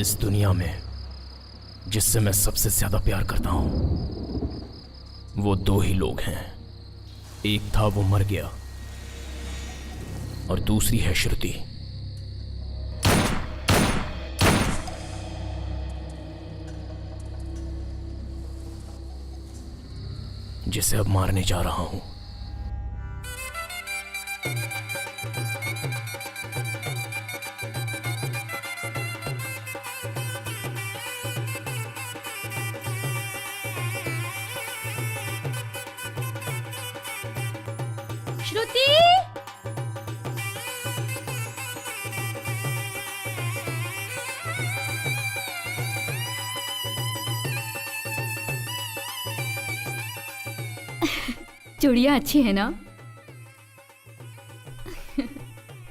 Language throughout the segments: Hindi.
इस दुनिया में जिससे मैं सबसे ज्यादा प्यार करता हूं वो दो ही लोग हैं। एक था वो मर गया और दूसरी है श्रुति। जिसे अब मारने जा रहा हूं। श्रुति, चूड़ियां अच्छी है ना?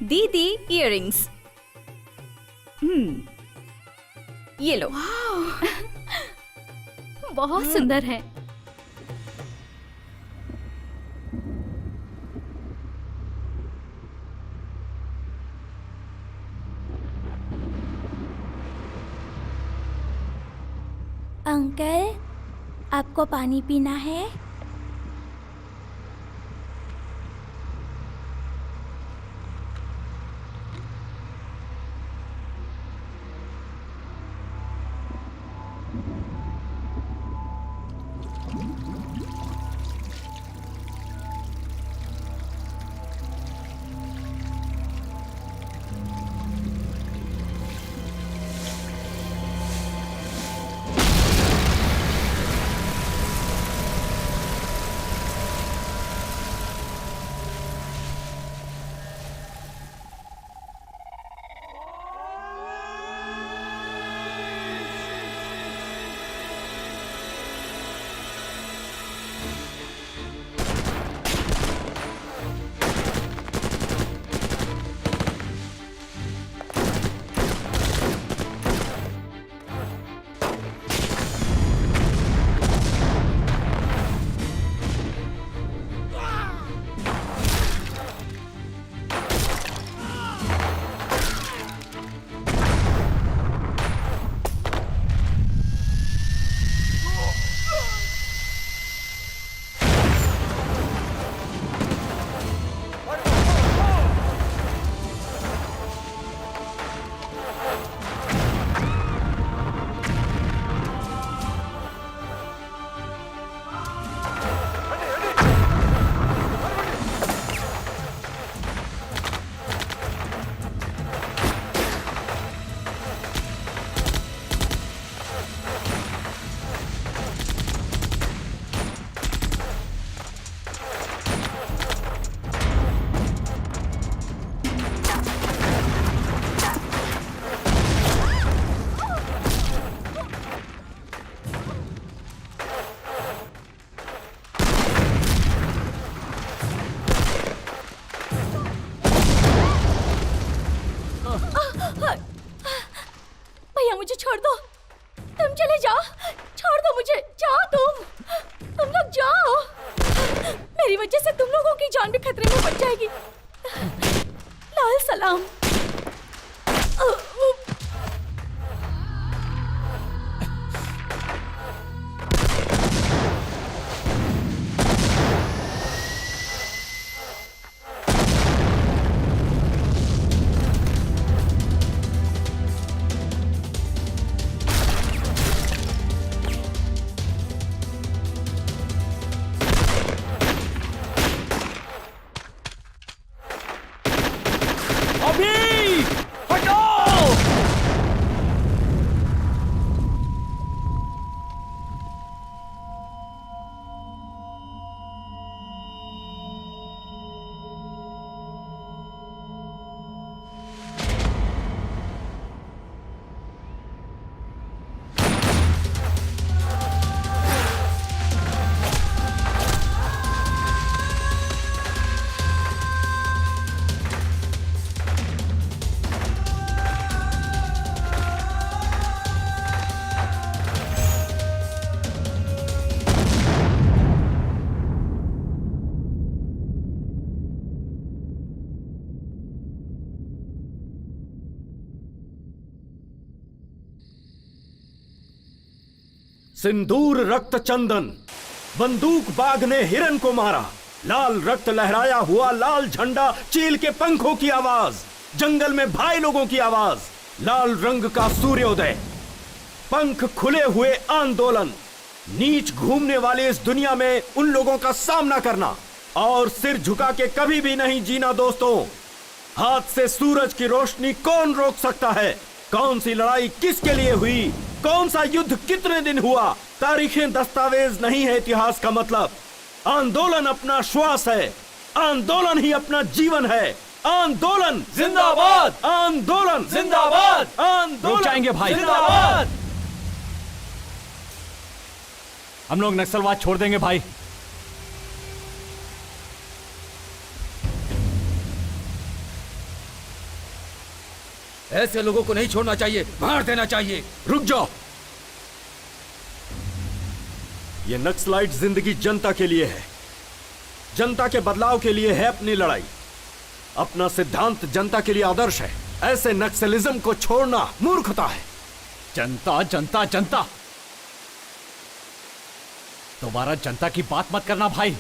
दीदी इयररिंग्स। ये लो। बहुत सुंदर है। अंकल, आपको पानी पीना है? भैया मुझे छोड़ दो, तुम चले जाओ, छोड़ दो मुझे, जाओ तुम लोग जाओ। मेरी वजह से तुम लोगों की जान भी खतरे में पड़ जाएगी। लाल सलाम। अभी सिंदूर रक्त चंदन, बंदूक बाग ने हिरन को मारा, लाल रक्त लहराया हुआ लाल झंडा, चील के पंखों की आवाज, जंगल में भाई लोगों की आवाज, लाल रंग का सूर्योदय, पंख खुले हुए आंदोलन, नीच घूमने वाले इस दुनिया में उन लोगों का सामना करना और सिर झुका के कभी भी नहीं जीना। दोस्तों, हाथ से सूरज की रोशनी कौन रोक सकता है? कौन सी लड़ाई किसके लिए हुई? कौन सा युद्ध कितने दिन हुआ? तारीखें दस्तावेज नहीं है इतिहास का मतलब। आंदोलन अपना श्वास है, आंदोलन ही अपना जीवन है। आंदोलन जिंदाबाद, आंदोलन जिंदाबाद, आंदोलन रुक जाएंगे भाई, जिंदाबाद। हम लोग नक्सलवाद छोड़ देंगे भाई। ऐसे लोगों को नहीं छोड़ना चाहिए, मार देना चाहिए। रुक जाओ। ये नक्सलाइट जिंदगी जनता के लिए है, जनता के बदलाव के लिए है अपनी लड़ाई। अपना सिद्धांत जनता के लिए आदर्श है। ऐसे नक्सलिज्म को छोड़ना मूर्खता है। जनता जनता जनता, दोबारा जनता की बात मत करना भाई।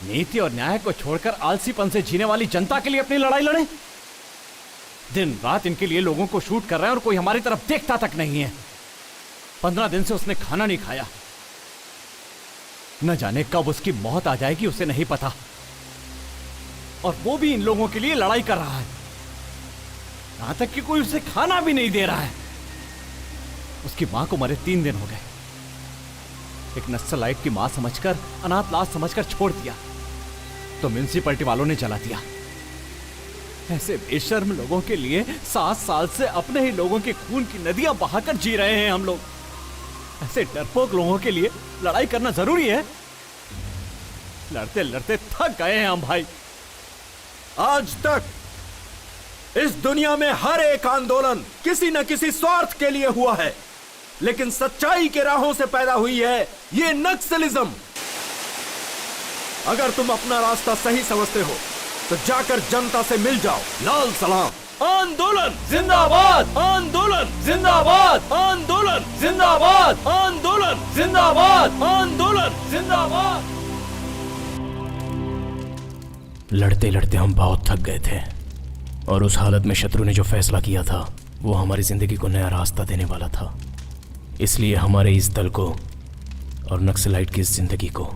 नीति और न्याय को छोड़कर आलसीपन से जीने वाली जनता के लिए अपनी लड़ाई लड़े। दिन रात इनके लिए लोगों को शूट कर रहे हैं और कोई हमारी तरफ देखता तक नहीं है। 15 दिन से उसने खाना नहीं खाया, न जाने कब उसकी मौत आ जाएगी उसे नहीं पता, और वो भी इन लोगों के लिए लड़ाई कर रहा है। यहां तक कि कोई उसे खाना भी नहीं दे रहा है। उसकी मां को मरे 3 दिन हो गए। एक नक्सलाइट की मां समझकर, अनाथ लाश समझकर छोड़ दिया तो म्युनिसिपैलिटी वालों ने जला दिया। ऐसे बेशर्म लोगों के लिए 7 साल से अपने ही लोगों के खून की नदियां बहाकर जी रहे हैं हम लोग। ऐसे डरपोक लोगों के लिए लड़ाई करना जरूरी है। लड़ते लड़ते थक गए हैं हम भाई। आज तक इस दुनिया में हर एक आंदोलन किसी न किसी स्वार्थ के लिए हुआ है, लेकिन सच्चाई के राहों से पैदा हुई है ये नक्सलिज्म। अगर तुम अपना रास्ता सही समझते हो तो जाकर जनता से मिल जाओ। लाल सलाम। आंदोलन जिंदाबाद, आंदोलन जिंदाबाद, आंदोलन जिंदाबाद, आंदोलन जिंदाबाद, आंदोलन जिंदाबाद। लड़ते लड़ते हम बहुत थक गए थे और उस हालत में शत्रु ने जो फैसला किया था वो हमारी जिंदगी को नया रास्ता देने वाला था। इसलिए हमारे इस दल को और नक्सलाइट की इस जिंदगी को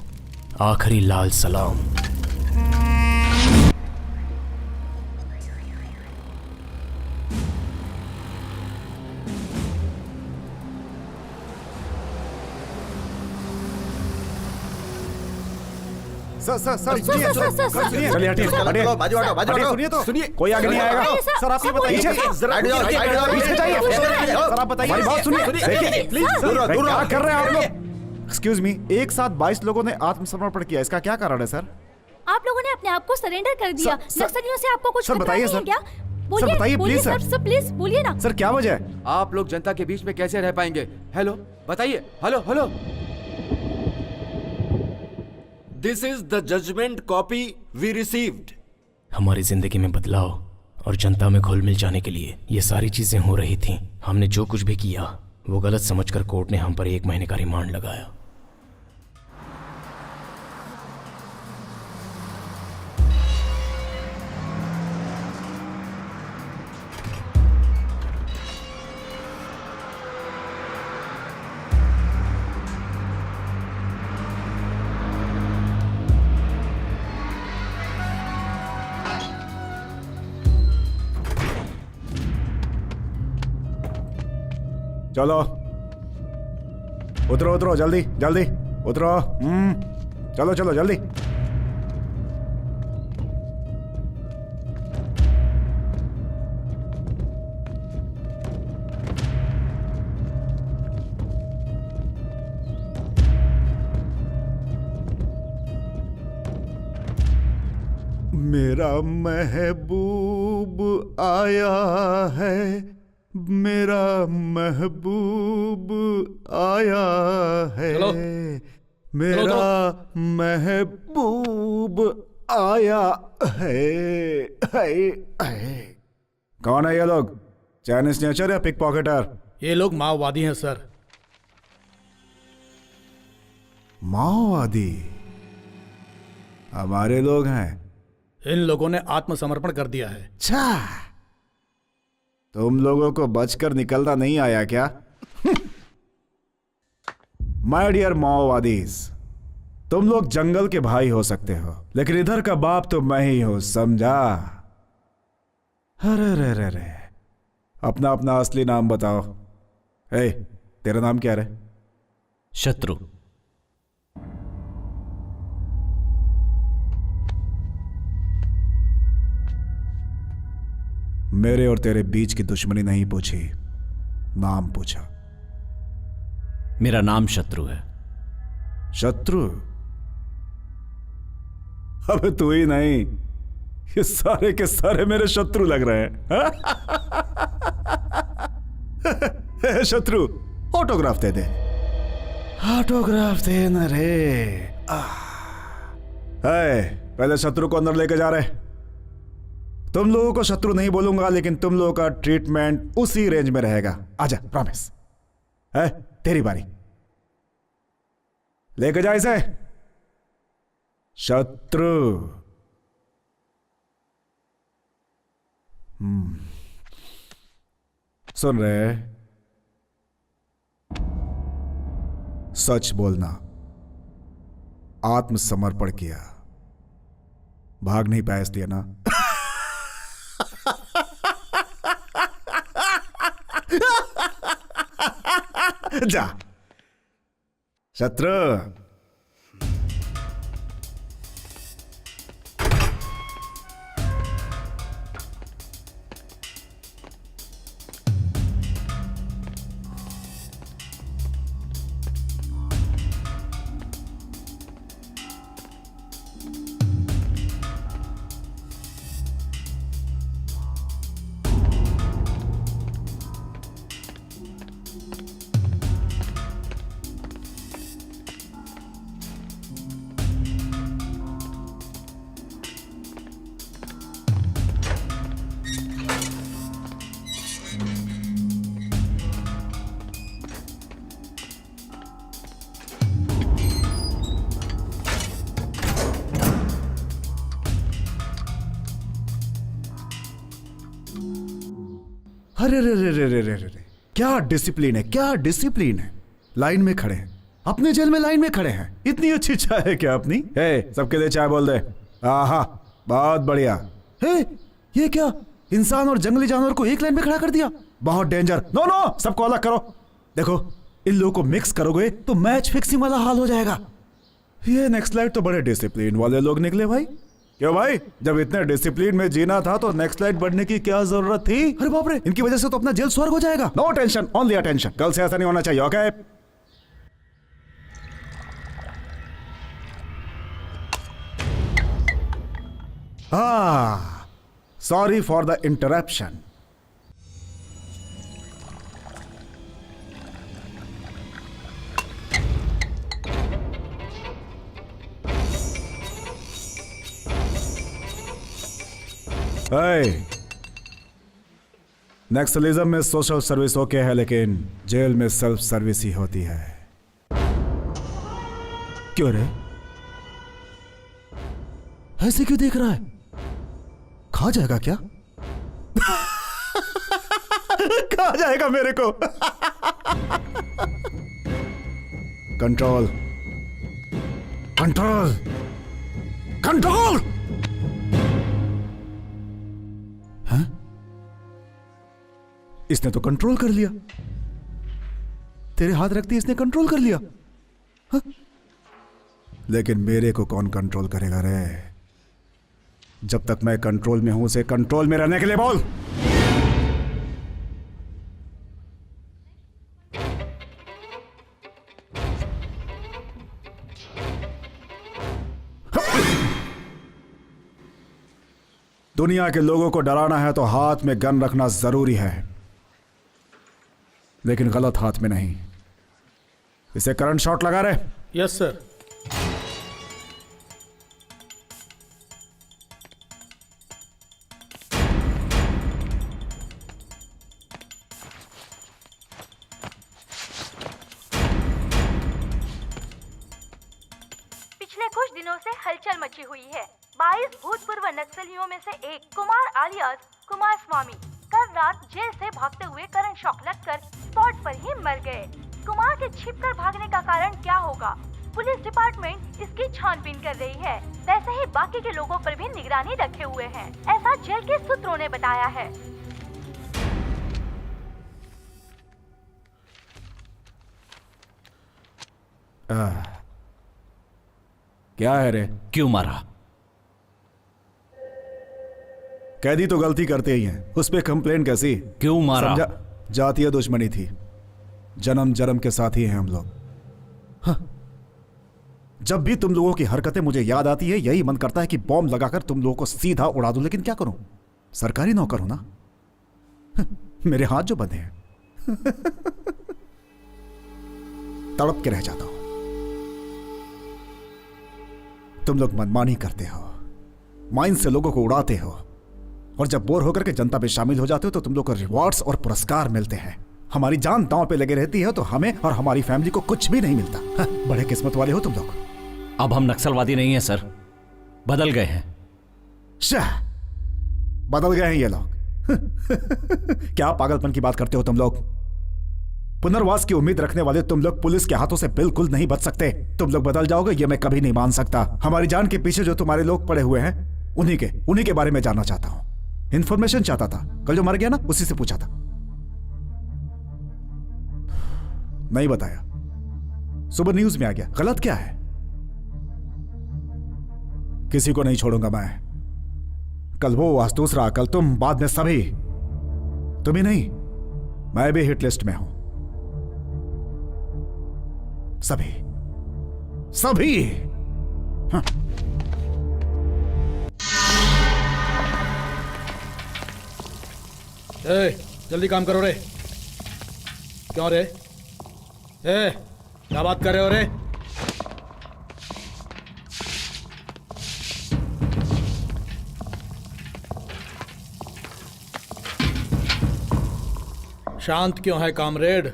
आखिरी लाल सलाम। सर सुनिए, चलिए हटिए, सुनिए तो, सुनिए, कोई आगे नहीं आएगा। सर आप ये बताइए, सर आप बताइए, मेरी बात सुनिए, देखिए प्लीज, क्या कर रहे हैं आप लोग? एक्सक्यूज मी, एक साथ 22 लोगों ने आत्मसमर्पण किया, इसका क्या कारण है सर? आप लोगों ने अपने आप को सरेंडर कर दिया। नक्सलियों से आपको कुछ खतरा नहीं है क्या? सर बताइए प्लीज सर, प्लीज बोलिए ना सर, क्या वजह है? आप लोग जनता के बीच में कैसे रह पाएंगे? हेलो बताइए, hello hello. This is the judgment copy we received. हमारी जिंदगी में बदलाव और जनता में घुल मिल जाने के लिए ये सारी चीजें हो रही थीं। हमने जो कुछ भी किया वो गलत समझकर कोर्ट ने हम पर 1 महीने का रिमांड लगाया। चलो उतरो उतरो, जल्दी जल्दी उतरो। चलो चलो जल्दी। मेरा महबूब आया है, मेरा महबूब आया है, मेरा महबूब आया है। कौन है ये लोग? चाइनीज नेचर या पिक पॉकेटर? ये लोग माओवादी हैं सर। माओवादी हमारे लोग हैं। इन लोगों ने आत्मसमर्पण कर दिया है। अच्छा, तुम लोगों को बचकर निकलना नहीं आया क्या? माय डियर माओवादीज, तुम लोग जंगल के भाई हो सकते हो, लेकिन इधर का बाप तो मैं ही हूं, समझा? अरे रे रे रे, अपना अपना असली नाम बताओ। ए, तेरा नाम क्या रे? शत्रु। मेरे और तेरे बीच की दुश्मनी नहीं पूछी, नाम पूछा। मेरा नाम शत्रु है। शत्रु? अबे तू ही नहीं, ये सारे के सारे मेरे शत्रु लग रहे हैं। शत्रु, ऑटोग्राफ दे दे। ऑटोग्राफ दे न रे। पहले शत्रु को अंदर लेके जा रहे। तुम लोगों को शत्रु नहीं बोलूंगा, लेकिन तुम लोगों का ट्रीटमेंट उसी रेंज में रहेगा। आजा, प्रॉमिस है। तेरी बारी, लेके जा इसे। शत्रु। सुन रहे? सच बोलना। आत्मसमर्पण किया, भाग नहीं पाया इसलिए ना? जा शत्रु। अरे रे रे रे रे रे रे, क्या डिसिप्लिन है, क्या डिसिप्लिन है। लाइन में खड़े हैं, अपने जेल में लाइन में खड़े हैं। इतनी अच्छी चाय है क्या अपनी? सबके लिए चाय बोल दे। आहा, बहुत बढ़िया। ये क्या, इंसान और जंगली जानवर को एक लाइन में खड़ा कर दिया? बहुत डेंजर। नो नो, सबको अलग करो। देखो, इन लोगों को मिक्स करोगे तो मैच फिक्सिंग वाला हाल हो जाएगा। ये नेक्स्ट लाइट तो बड़े डिसिप्लिन वाले लोग निकले भाई। क्यों भाई, जब इतने डिसिप्लिन में जीना था तो नेक्स्ट लाइट बढ़ने की क्या जरूरत थी? अरे बाप रे, इनकी वजह से तो अपना जेल स्वर्ग हो जाएगा। No tension, only attention. कल से ऐसा नहीं होना चाहिए, okay? Sorry for the interruption. Naxalism में सोशल सर्विस ओके है, लेकिन जेल में सेल्फ सर्विस ही होती है। क्यों रे, ऐसे क्यों देख रहा है? खा जाएगा क्या? खा जाएगा मेरे को। Control, control, control. इसने तो कंट्रोल कर लिया। तेरे हाथ रखती इसने कंट्रोल कर लिया। हा? लेकिन मेरे को कौन कंट्रोल करेगा रे? जब तक मैं कंट्रोल में हूं, उसे कंट्रोल में रहने के लिए बोल। दुनिया के लोगों को डराना है तो हाथ में गन रखना जरूरी है, लेकिन गलत हाथ में नहीं। इसे करंट शॉट लगा रहे। Yes sir. पिछले कुछ दिनों से हलचल मची हुई है। 22 भूतपूर्व नक्सलियों में से एक कुमार आलियास कुमार स्वामी कल रात जेल से भागते हुए करंट शॉक लगकर स्पॉट पर ही मर गए। कुमार के छिपकर भागने का कारण क्या होगा? पुलिस डिपार्टमेंट इसकी छानबीन कर रही है। वैसे ही बाकी के लोगों पर भी निगरानी रखे हुए हैं, ऐसा जेल के सूत्रों ने बताया है। क्या है रे? क्यों मारा? कैदी तो गलती करते ही हैं, उस पे कंप्लेन कैसी? क्यों मारा? समझा? जातीय दुश्मनी थी, जन्म जन्म के साथी हैं हम लोग। हाँ। जब भी तुम लोगों की हरकतें मुझे याद आती है, यही मन करता है कि बॉम्ब लगाकर तुम लोगों को सीधा उड़ा दूं, लेकिन क्या करूं? सरकारी नौकर हूं ना। मेरे हाथ जो बंधे हैं तड़प के रह जाता हूं। तुम लोग मनमानी करते हो, माइंड से लोगों को उड़ाते हो, और जब बोर होकर के जनता में शामिल हो जाते हो तो तुम लोग को रिवॉर्ड्स और पुरस्कार मिलते हैं। हमारी जान दांव पे लगे रहती है तो हमें और हमारी फैमिली को कुछ भी नहीं मिलता। बड़े किस्मत वाले हो तुम लोग। अब हम नक्सलवादी नहीं हैं सर, बदल गए हैं। शाह, बदल गए हैं ये लोग। क्या पागलपन की बात करते हो तुम लोग? पुनर्वास की उम्मीद रखने वाले तुम लोग पुलिस के हाथों से बिल्कुल नहीं बच सकते। तुम लोग बदल जाओगे ये मैं कभी नहीं मान सकता। हमारी जान के पीछे जो तुम्हारे लोग पड़े हुए हैं उन्हीं के बारे में जानना चाहता हूं। इंफॉर्मेशन चाहता था, कल जो मर गया ना उसी से पूछा था, नहीं बताया। सुबह न्यूज में आ गया, गलत क्या है? किसी को नहीं छोड़ूंगा मैं। कल वो, आज दूसरा, कल तुम, बाद में सभी। तुम ही नहीं, मैं भी हिट लिस्ट में हूं। सभी सभी। हाँ। जल्दी काम करो रे। क्यों रे? क्या बात कर रहे हो रे? शांत क्यों है कामरेड?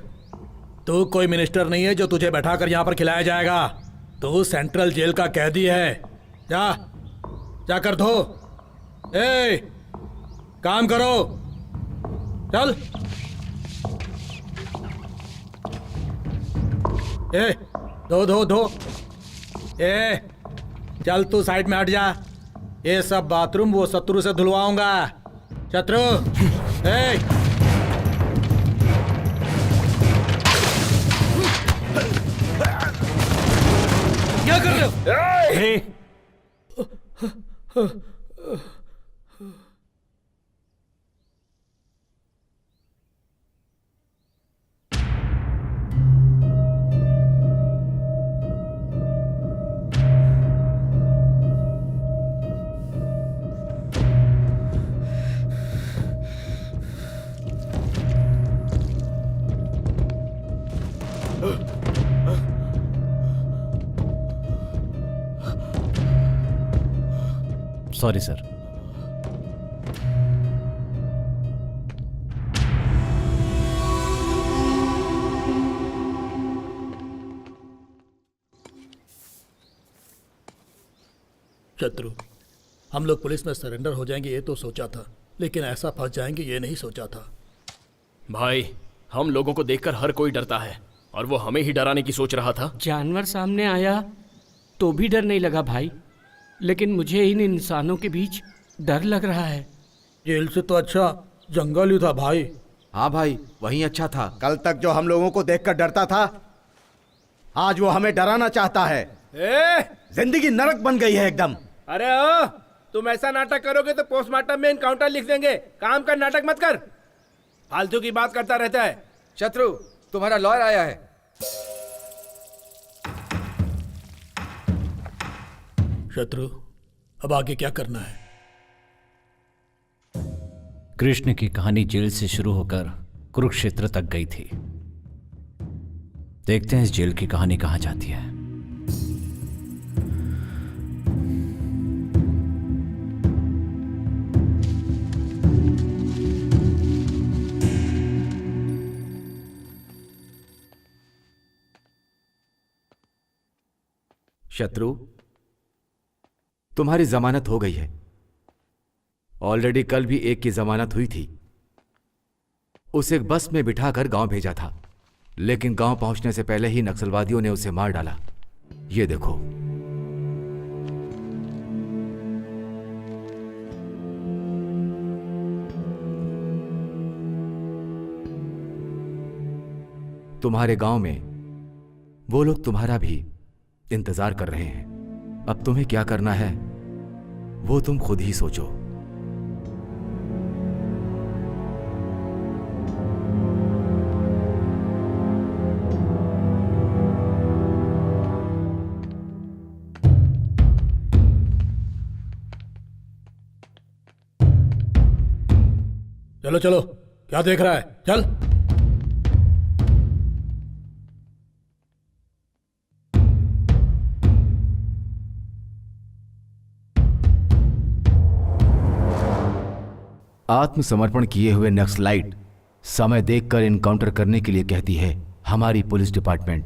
तू कोई मिनिस्टर नहीं है जो तुझे बैठाकर यहां पर खिलाया जाएगा। तू सेंट्रल जेल का कैदी है। जा कर धो। काम करो, चल। धो। चल तू साइड में हट जा। ये सब बाथरूम वो शत्रु से धुलवाऊंगा। शत्रु, क्या कर रहे हो? Sorry sir. शत्रु, हम लोग पुलिस में सरेंडर हो जाएंगे ये तो सोचा था, लेकिन ऐसा फंस जाएंगे ये नहीं सोचा था। भाई, हम लोगों को देखकर हर कोई डरता है और वो हमें ही डराने की सोच रहा था। जानवर सामने आया तो भी डर नहीं लगा भाई, लेकिन मुझे इन इंसानों के बीच डर लग रहा है। जेल से तो अच्छा जंगल ही था भाई। हाँ भाई, वही अच्छा था। कल तक जो हम लोगों को देखकर डरता था, आज वो हमें डराना चाहता है। जिंदगी नरक बन गई है एकदम। अरे ओ, तुम ऐसा नाटक करोगे तो पोस्टमार्टम में एनकाउंटर लिख देंगे। काम का नाटक मत कर, फालतू की बात करता रहता है। शत्रु, तुम्हारा लॉयर आया है। शत्रु, अब आगे क्या करना है? कृष्ण की कहानी जेल से शुरू होकर कुरुक्षेत्र तक गई थी। देखते हैं इस जेल की कहानी कहां जाती है। शत्रु, तुम्हारी जमानत हो गई है। ऑलरेडी कल भी एक की जमानत हुई थी। उसे बस में बिठाकर गांव भेजा था, लेकिन गांव पहुंचने से पहले ही नक्सलवादियों ने उसे मार डाला। ये देखो। तुम्हारे गांव में वो लोग तुम्हारा भी इंतजार कर रहे हैं। अब तुम्हें क्या करना है वो तुम खुद ही सोचो। चलो चलो, क्या देख रहा है, चल। आत्मसमर्पण किए हुए नक्सलाइट समय देखकर इनकाउंटर करने के लिए कहती है हमारी पुलिस डिपार्टमेंट।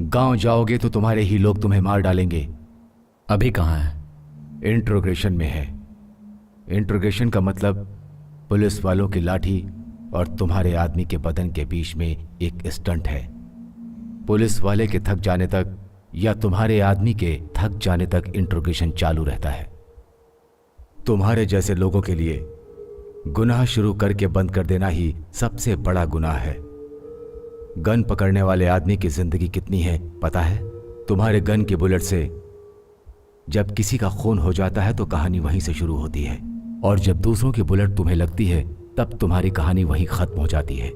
गांव जाओगे तो तुम्हारे ही लोग तुम्हें मार डालेंगे। अभी कहाँ है? इंट्रोगेशन में है। इंट्रोगेशन का मतलब पुलिस वालों की लाठी और तुम्हारे आदमी के बदन के बीच में एक स्टंट है। पुलिस वाले के थक जाने तक या तुम्हारे आदमी के थक जाने तक इंट्रोगेशन चालू रहता है। तुम्हारे जैसे लोगों के लिए गुनाह शुरू करके बंद कर देना ही सबसे बड़ा गुनाह है। गन पकड़ने वाले आदमी की जिंदगी कितनी है पता है? तुम्हारे गन के बुलेट से जब किसी का खून हो जाता है तो कहानी वहीं से शुरू होती है, और जब दूसरों की बुलेट तुम्हें लगती है तब तुम्हारी कहानी वहीं खत्म हो जाती है।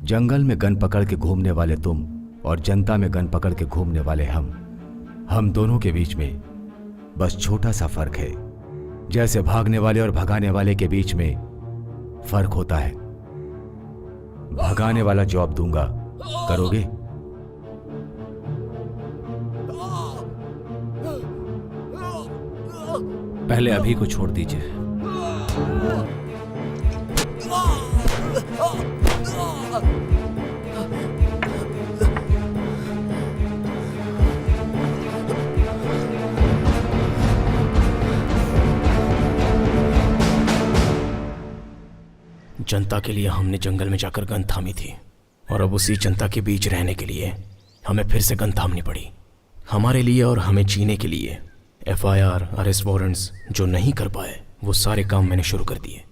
जंगल में गन पकड़ के घूमने वाले तुम और जनता में गन पकड़ के घूमने वाले हम दोनों के बीच में बस छोटा सा फर्क है। जैसे भागने वाले और भगाने वाले के बीच में फर्क होता है। भगाने वाला जॉब दूंगा, करोगे? पहले अभी को छोड़ दीजिए। जनता के लिए हमने जंगल में जाकर गन थामी थी, और अब उसी जनता के बीच रहने के लिए हमें फिर से गन थामनी पड़ी। हमारे लिए और हमें जीने के लिए FIR, अरेस्ट वारंट्स जो नहीं कर पाए वो सारे काम मैंने शुरू कर दिए।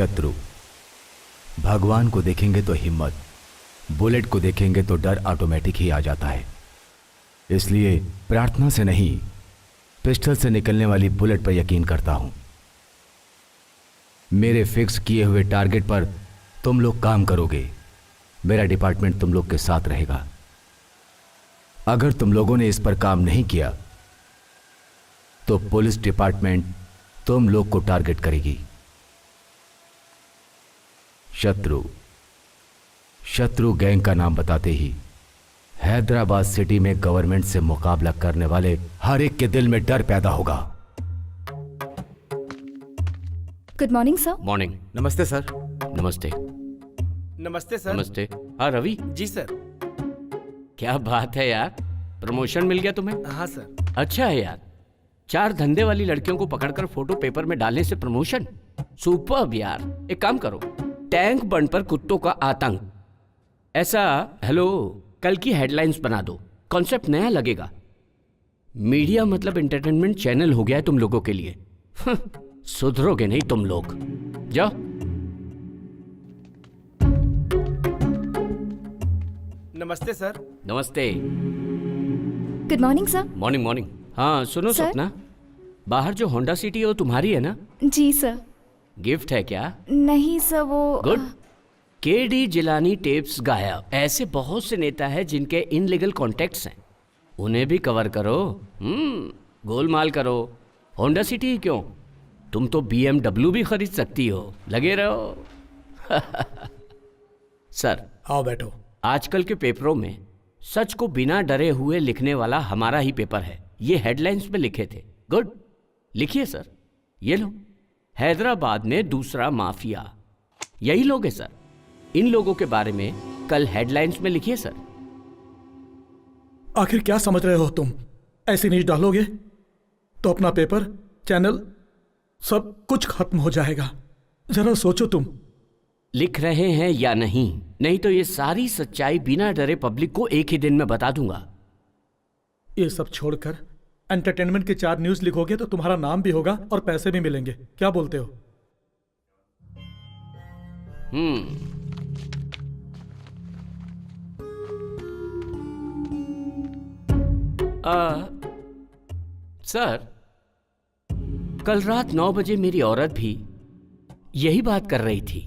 शत्रु भगवान को देखेंगे तो हिम्मत, बुलेट को देखेंगे तो डर ऑटोमेटिक ही आ जाता है। इसलिए प्रार्थना से नहीं, पिस्टल से निकलने वाली बुलेट पर यकीन करता हूं। मेरे फिक्स किए हुए टारगेट पर तुम लोग काम करोगे, मेरा डिपार्टमेंट तुम लोग के साथ रहेगा। अगर तुम लोगों ने इस पर काम नहीं किया तो पुलिस डिपार्टमेंट तुम लोग को टारगेट करेगी। शत्रु गैंग का नाम बताते ही हैदराबाद सिटी में गवर्नमेंट से मुकाबला करने वाले हर एक के दिल में डर पैदा होगा। Good morning sir. मॉर्निंग। नमस्ते सर। नमस्ते। नमस्ते सर। नमस्ते। हाँ रवि। जी सर। क्या बात है यार, प्रमोशन मिल गया तुम्हें? हाँ सर। अच्छा है यार, 4 धंधे वाली लड़कियों को पकड़कर फोटो पेपर में डालने से प्रमोशन, सुपर्ब यार। एक काम करो, टैंक बंड पर कुत्तों का आतंक, ऐसा हेलो कल की हेडलाइंस बना दो। कॉन्सेप्ट नया लगेगा। मीडिया मतलब एंटरटेनमेंट चैनल हो गया है तुम लोगों के लिए। सुधरोगे नहीं तुम लोग। जाओ। नमस्ते सर। नमस्ते। Good morning sir. Morning morning. हाँ सुनो सर? सपना, बाहर जो होंडा सिटी है वो तुम्हारी है ना? जी सर। गिफ्ट है क्या? नहीं सर, वो गुड। केडी जिलानी टेप्स गायब। ऐसे बहुत से नेता हैं जिनके इनलीगल कॉन्टेक्ट्स हैं, उन्हें भी कवर करो। गोलमाल करो। होंडा सिटी ही क्यों, तुम तो BMW भी खरीद सकती हो। लगे रहो। सर आओ बैठो। आजकल के पेपरों में सच को बिना डरे हुए लिखने वाला हमारा ही पेपर है। ये हेडलाइंस में लिखे थे। गुड, लिखिए सर। ये लो, हैदराबाद में दूसरा माफिया। यही लोग हैं सर। इन लोगों के बारे में कल हेडलाइंस में लिखिए सर। आखिर क्या समझ रहे हो तुम? ऐसी न्यूज डालोगे तो अपना पेपर, चैनल, सब कुछ खत्म हो जाएगा। जरा सोचो तुम। लिख रहे हैं या नहीं? नहीं तो ये सारी सच्चाई बिना डरे पब्लिक को एक ही दिन में बता दूंगा। ये सब छोड़कर एंटरटेनमेंट के 4 न्यूज लिखोगे तो तुम्हारा नाम भी होगा और पैसे भी मिलेंगे। क्या बोलते हो? सर, कल रात 9 बजे मेरी औरत भी यही बात कर रही थी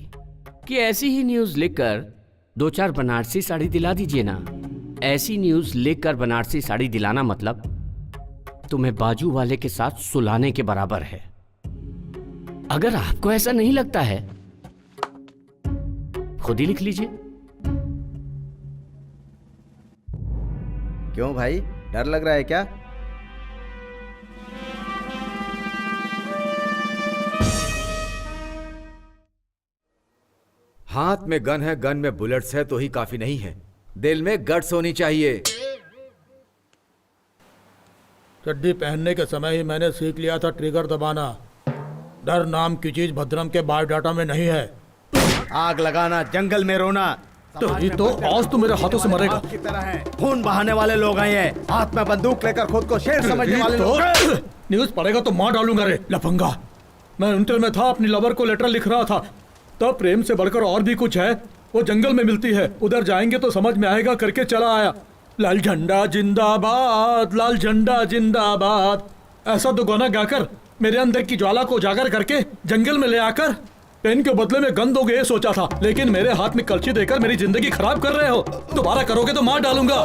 कि ऐसी ही न्यूज लिखकर 2-4 बनारसी साड़ी दिला दीजिए ना। ऐसी न्यूज लिखकर बनारसी साड़ी दिलाना मतलब तुम्हें बाजू वाले के साथ सुलाने के बराबर है। अगर आपको ऐसा नहीं लगता है, खुद ही लिख लीजिए। क्यों भाई, डर लग रहा है क्या? हाथ में गन है, गन में बुलेट्स है तो ही काफी नहीं है, दिल में गट्स होनी चाहिए। चड्डी पहनने के समय ही मैंने सीख लिया था ट्रिगर दबाना। डर नाम की चीज भद्रम के बायोडाटा में नहीं है। आग लगाना, जंगल में रोना, तो ये तो आज तो मेरे हाथों से मरेगा। की तरह है। खून बहाने वाले लोग हैं ये, हाथ में बंदूक लेकर खुद को शेर समझने वाले लोग। न्यूज पढ़ेगा तो मार डालूंगा रे लफंगा। मैं इंटर में था, अपनी लवर को लेटर लिख रहा था, तब प्रेम से बढ़कर और भी कुछ है, वो जंगल में मिलती है, उधर जाएंगे तो समझ में आएगा करके चला आया। लाल झंडा जिंदाबाद, लाल झंडा जिंदाबाद, ऐसा दो गाना गाकर मेरे अंदर की ज्वाला को उजागर करके जंगल में ले आकर पेन के बदले में गन दोगे ये सोचा था, लेकिन मेरे हाथ में कलची देकर मेरी जिंदगी खराब कर रहे हो। दोबारा करोगे तो मार डालूंगा।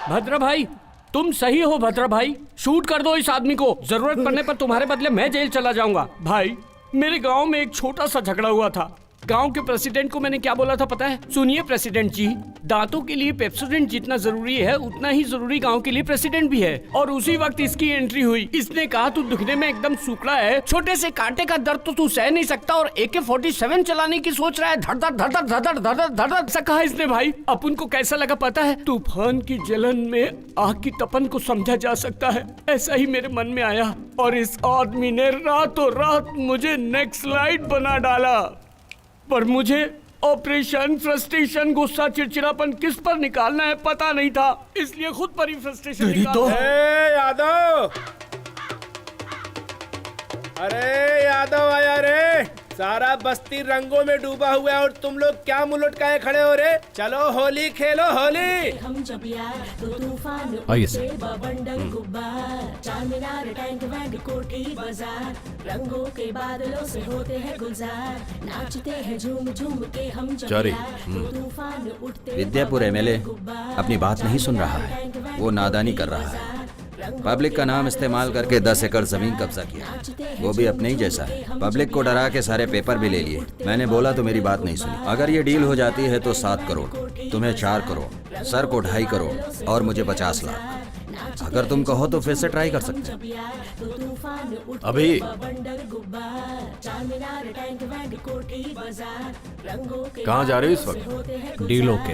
भद्रा भाई, तुम सही हो। भद्रा भाई, शूट कर दो इस आदमी को। जरूरत पड़ने पर तुम्हारे बदले मैं जेल चला जाऊंगा। भाई, मेरे गांव में एक छोटा सा झगड़ा हुआ था। गांव के प्रेसिडेंट को मैंने क्या बोला था पता है? सुनिए प्रेसिडेंट जी, दांतों के लिए पेप्सोडेंट जितना जरूरी है उतना ही जरूरी गांव के लिए प्रेसिडेंट भी है। और उसी वक्त इसकी एंट्री हुई। इसने कहा तू दुखने में एकदम सूखड़ा है, छोटे से कांटे का दर्द तो तू सह नहीं सकता और AK-47 चलाने की सोच रहा है। धड़ धड़ ऐसा कहा इसने। भाई, अपन को कैसा लगा पता है? तूफान की जलन में आग की तपन को समझा जा सकता है, ऐसा ही मेरे मन में आया। और इस आदमी ने रातों रात मुझे नेक्स्ट स्लाइड बना डाला। पर मुझे ऑपरेशन, फ्रस्ट्रेशन, गुस्सा, चिड़चिड़ापन किस पर निकालना है पता नहीं था, इसलिए खुद पर ही फ्रस्ट्रेशन निकाला। यादव, अरे यादव आया रे। सारा बस्ती रंगों में डूबा हुआ है और तुम लोग क्या मुंह लटकाए खड़े हो रे? चलो होली खेलो होली। हम जब यार तो तूफान आइए उठते बबंडल गुब्बार, चारमीनार टैंक बैंड कोठी बाजार, रंगों के बादलों से होते हैं गुलजार, नाचते हैं झूम झूम के हम जब चारी, यार तो तूफान उठते विद्यापुर एमएलए अपनी बात नहीं सुन रहा है, वो नादानी कर रहा है। पब्लिक का नाम इस्तेमाल करके 10 एकड़ जमीन कब्जा किया, वो भी अपने ही जैसा है। पब्लिक को डरा के सारे पेपर भी ले लिए। मैंने बोला तो मेरी बात नहीं सुनी। अगर ये डील हो जाती है तो 7 करोड़, तुम्हें 4 करोड़, सर को 2.5 करोड़ और मुझे 50 लाख। अगर तुम कहो तो फिर से ट्राई कर सकते हैं। अभी कहाँ जा रहे हो इस वक्त? डीलों के।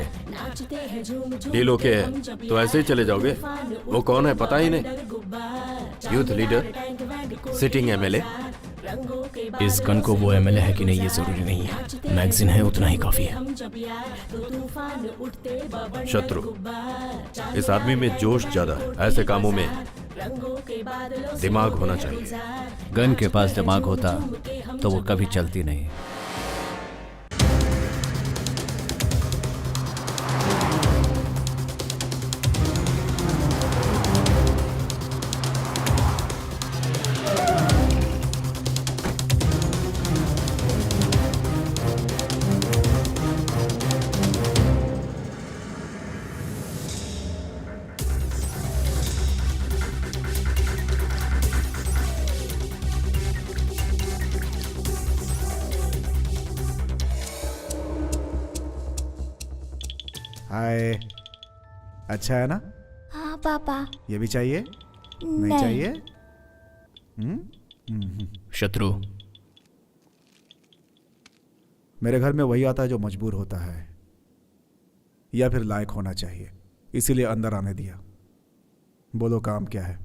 डील ओके है तो ऐसे ही चले जाओगे? वो कौन है पता ही नहीं। Youth leader, sitting MLA. इस गन को वो एमएलए है कि नहीं ये जरूरी नहीं है, मैगजीन है उतना ही काफी है। शत्रु, इस आदमी में जोश ज्यादा है, ऐसे कामों में दिमाग होना चाहिए। गन के पास दिमाग होता तो वो कभी चलती नहीं। हाय, अच्छा है ना? हाँ पापा। ये भी चाहिए? नहीं चाहिए? शत्रु, मेरे घर में वही आता है जो मजबूर होता है या फिर लायक होना चाहिए, इसीलिए अंदर आने दिया। बोलो काम क्या है?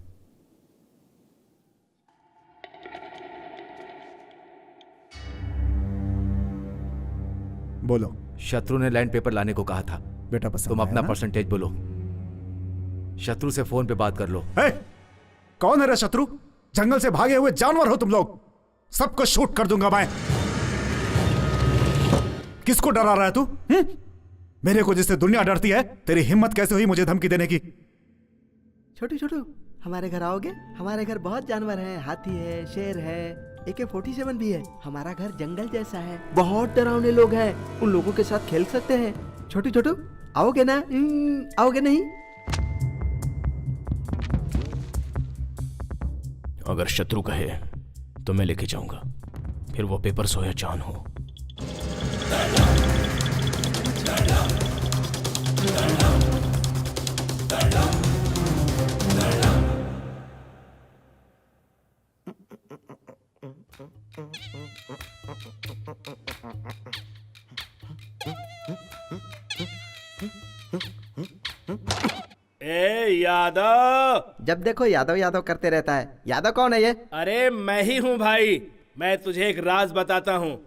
बोलो। शत्रु ने लैंड पेपर लाने को कहा था। बेटा पसंद तुम आया अपना ना? परसेंटेज बोलो। शत्रु से फोन पे बात कर लो। ए, कौन है रे शत्रु? जंगल से भागे हुए जानवर हो तुम लोग, सबको शूट कर दूंगा मैं। किसको डरा रहा है तू? मेरे को जिससे दुनिया डरती है, तेरी हिम्मत कैसे हुई मुझे धमकी देने की? छोटू छोटू, हमारे घर आओगे? हमारे घर बहुत जानवर हैं, हाथी है, शेर है, AK-47 भी है। हमारा घर जंगल जैसा है, बहुत डरावने लोग हैं, उन लोगों के साथ खेल सकते हैं। छोटू छोटू, आओगे ना? आओगे नहीं? अगर शत्रु कहे तो मैं लेके जाऊंगा, फिर वो पेपर हो या जान हो। ए यादव, जब देखो यादव यादव करते रहता है। यादव कौन है ये? अरे मैं ही हूँ भाई। मैं तुझे एक राज बताता हूँ।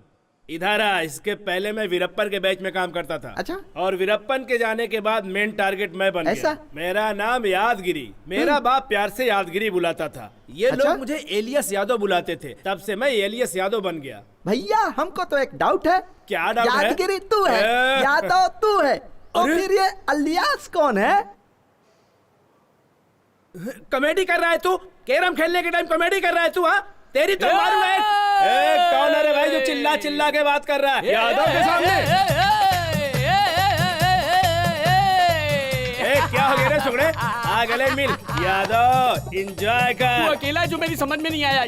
इधर आ। इसके पहले मैं वीरप्पन के बैच में काम करता था। अच्छा। और वीरप्पन के जाने के बाद मेन टारगेट मैं बन ऐसा? गया। मेरा नाम यादगिरी। मेरा बाप प्यार से यादगिरी बुलाता था। ये अच्छा? लोग मुझे एलियस यादव बुलाते थे, तब से मैं एलियस यादव बन गया। भैया हमको तो एक डाउट है। क्या डाउट है? यादगिरी तू है, यादव तू है, तो फिर ये अलियास कौन है? कॉमेडी कर रहा है तू? कैरम खेलने के टाइम कॉमेडी कर रहा है तू? हाँ, तेरी तो मारू है। कौन है रे भाई जो चिल्ला चिल्ला के बात कर रहा है यादव के सामने? क्या हो गया रे सुगड़े? आ गले मिल। यादव एंजॉय कर। तू अकेला है जो मेरी समझ में नहीं आया।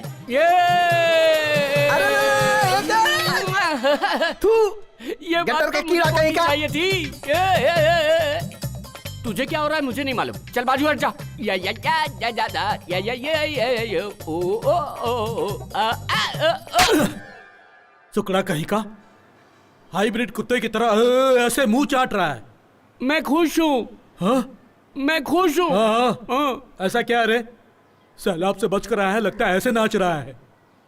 तू ये गटर बात का तो कीड़ा मुझे कहीं का? चाहिए थी। तुझे क्या हो रहा है मुझे नहीं मालूम। चल बाजू हट जा। या या या या या या या या या या ओ ओ ओ आ। सुकड़ा कहीं का हाइब्रिड कुत्ते की तरह ऐसे मुंह चाट रहा है। मैं खुश हूँ। हाँ? मैं खुश हूँ। हाँ। ऐसा क्या रे? सैलाब से बच कर आया है, लगता है ऐसे नाच रहा है।